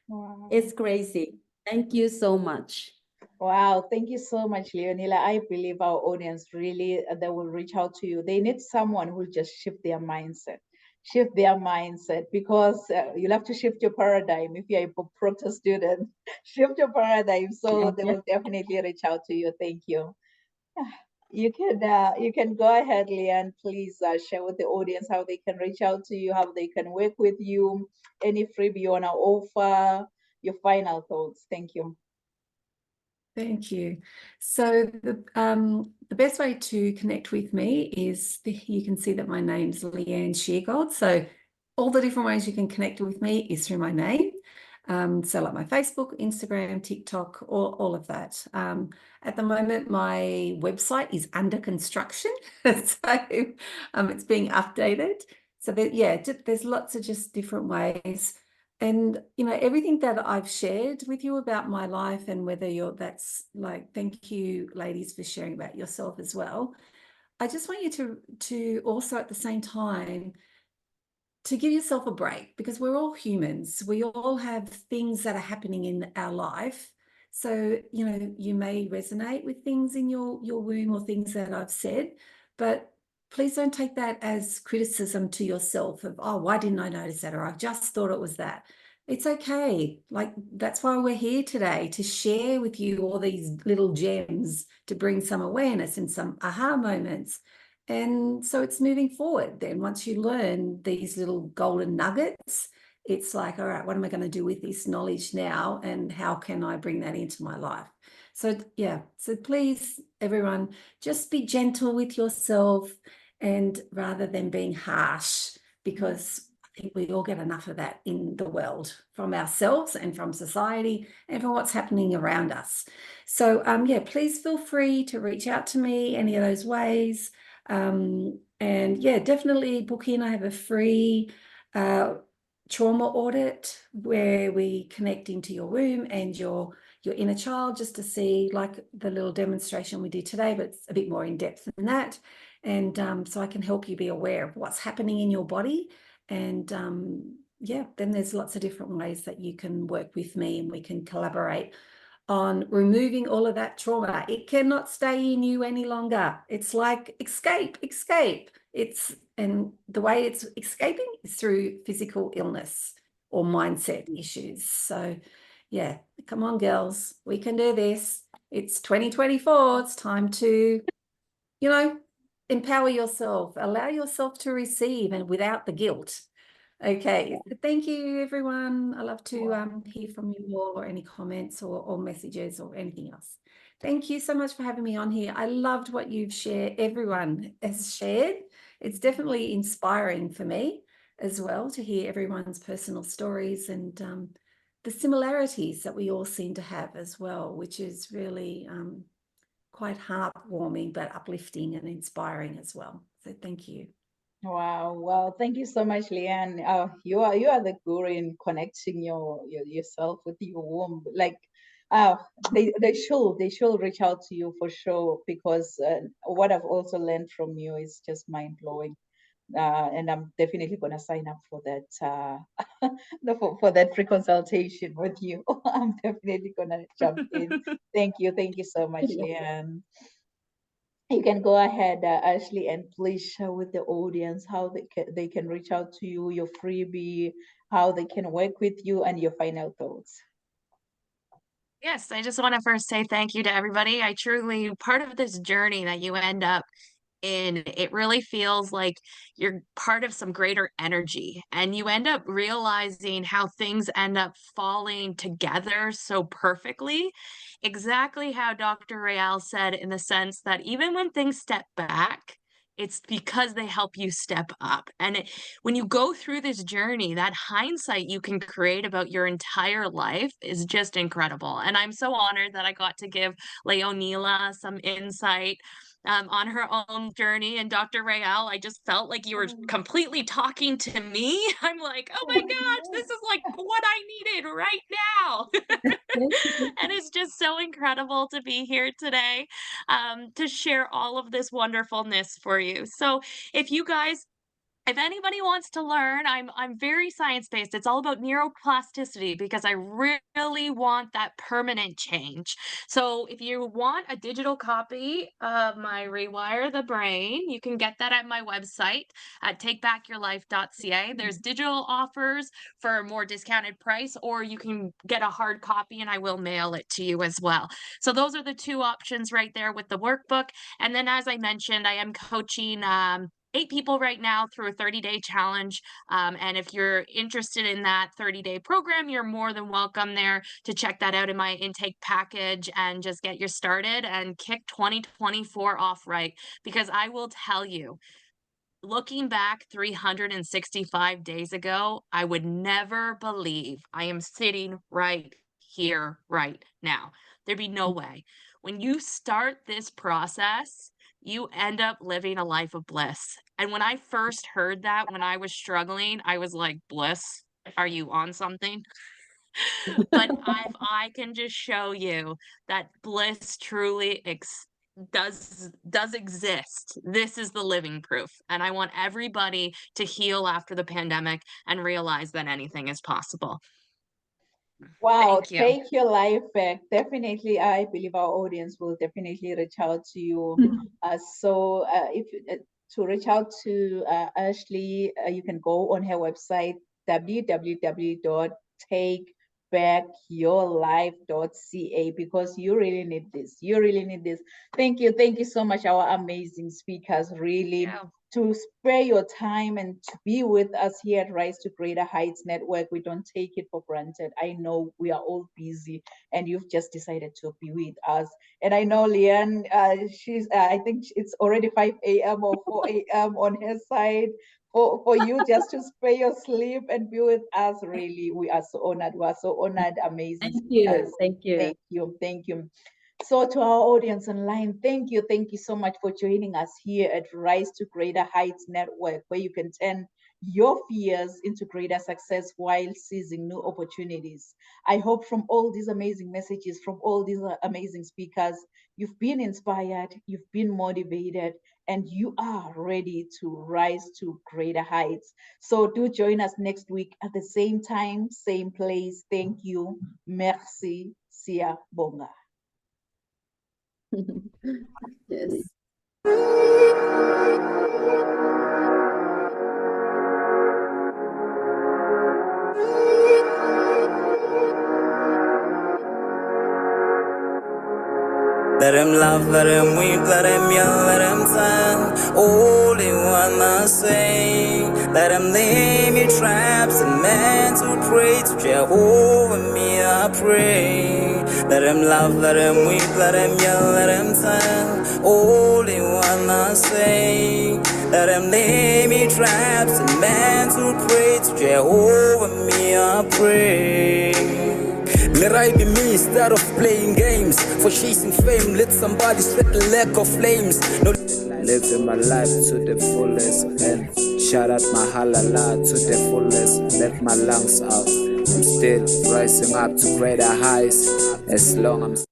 Wow. It's crazy. Thank you so much. Wow, thank you so much, Leonela. I believe our audience really, they will reach out to you. They need someone who will just shift their mindset. Because you'll have to shift your paradigm if you're a Proctor student. Shift your paradigm, so they will definitely reach out to you. Thank you. You can go ahead, Leanne. Please share with the audience how they can reach out to you, how they can work with you, any freebie you want to offer. your final thoughts. Thank you. Thank you. So the best way to connect with me is you can see that my name's Leanne Sheargold. So all the different ways you can connect with me is through my name. So like my Facebook, Instagram, TikTok, all of that. At the moment, my website is under construction. So it's being updated. So there's lots of just different ways. And, everything that I've shared with you about my life, and whether thank you, ladies, for sharing about yourself as well. I just want you to also at the same time to give yourself a break, because we're all humans. We all have things that are happening in our life. So, you may resonate with things in your womb or things that I've said, but please don't take that as criticism to yourself of, oh, why didn't I notice that? Or I just thought it was that. It's okay. Like, that's why we're here today, to share with you all these little gems, to bring some awareness and some aha moments. And so it's moving forward. Then once you learn these little golden nuggets, it's like, all right, what am I going to do with this knowledge now? And how can I bring that into my life? So please, everyone, just be gentle with yourself, and rather than being harsh, because I think we all get enough of that in the world, from ourselves and from society and from what's happening around us. So please feel free to reach out to me any of those ways. And definitely book in. I have a free trauma audit where we connect into your womb and your inner child, just to see, like the little demonstration we did today, but it's a bit more in depth than that. And so I can help you be aware of what's happening in your body. And then there's lots of different ways that you can work with me, and we can collaborate on removing all of that trauma. It cannot stay in you any longer. It's like escape. And the way it's escaping is through physical illness or mindset issues. So come on, girls, we can do this. It's 2024. It's time to, empower yourself, allow yourself to receive, and without the guilt. Okay, thank you, everyone. I love to hear from you all, or any comments or messages or anything else. Thank you so much for having me on here. I loved what you've shared, everyone has shared. It's definitely inspiring for me as well to hear everyone's personal stories, and the similarities that we all seem to have as well, which is really quite heartwarming, but uplifting and inspiring as well. So thank you. Wow. Well, thank you so much, Leanne. You are the guru in connecting yourself with your womb. Like, they should reach out to you for sure, because what I've also learned from you is just mind blowing. And I'm definitely gonna sign up for that for that free consultation with you. I'm definitely gonna jump in. Thank you so much, Leanne. You can go ahead, Ashley, and please share with the audience how they can reach out to you, your freebie, how they can work with you, and your final thoughts. Yes, I just want to first say thank you to everybody. I truly, part of this journey that you end up in, it really feels like you're part of some greater energy, and you end up realizing how things end up falling together so perfectly. Exactly how Dr. Rael said, in the sense that even when things step back, it's because they help you step up. And when you go through this journey, that hindsight you can create about your entire life is just incredible. And I'm so honored that I got to give Leonila some insight on her own journey. And Dr. Rael, I just felt like you were completely talking to me. I'm like, oh my gosh, this is like what I needed right now. And it's just so incredible to be here today, to share all of this wonderfulness for you. So if anybody wants to learn, I'm very science-based. It's all about neuroplasticity, because I really want that permanent change. So if you want a digital copy of my Rewire the Brain, you can get that at my website at takebackyourlife.ca. There's digital offers for a more discounted price, or you can get a hard copy and I will mail it to you as well. So those are the two options right there with the workbook. And then, as I mentioned, I am coaching 8 people right now through a 30-day challenge. And if you're interested in that 30-day program, you're more than welcome there to check that out in my intake package and just get you started and kick 2024 off right. Because I will tell you, looking back 365 days ago, I would never believe I am sitting right here right now. There'd be no way. When you start this process, you end up living a life of bliss. And when I first heard that, when I was struggling, I was like, bliss, are you on something? But I can just show you that bliss truly does exist. This is the living proof. And I want everybody to heal after the pandemic and realize that anything is possible. Wow, Thank you. take your life back. Definitely, I believe our audience will definitely reach out to you. If to reach out to Ashley, you can go on her website, www.takebackyourlife.ca, because you really need this. You really need this. Thank you so much, our amazing speakers, really. Yeah. To spare your time and to be with us here at Rise to Greater Heights Network. We don't take it for granted. I know we are all busy and you've just decided to be with us. And I know Leanne, I think it's already 5 a.m. or 4 a.m. on her side. For you just to spare your sleep and be with us, really, we are so honored. We are so honored, amazing. Thank you. Thank you. So to our audience online, thank you so much for joining us here at Rise to Greater Heights Network, where you can turn your fears into greater success while seizing new opportunities. I hope from all these amazing messages, from all these amazing speakers, you've been inspired, you've been motivated, and you are ready to rise to greater heights. So do join us next week at the same time, same place. Thank you. Merci. Siyabonga. Yes. Let him laugh, let him weep, let him yell, let him sing. All they wanna say. Let him lay me traps and men to pray to Jehovah, me I pray. Let him laugh, let him weep, let him yell, let him sing. All they wanna say. Let him lay me traps and men to pray to Jehovah, me I pray. Let I be me instead of playing games. For chasing fame, let somebody set the lack of flames. No, living my life to the fullest and shout out my halala to the fullest. Let my lungs out. I'm still rising up to greater heights as long as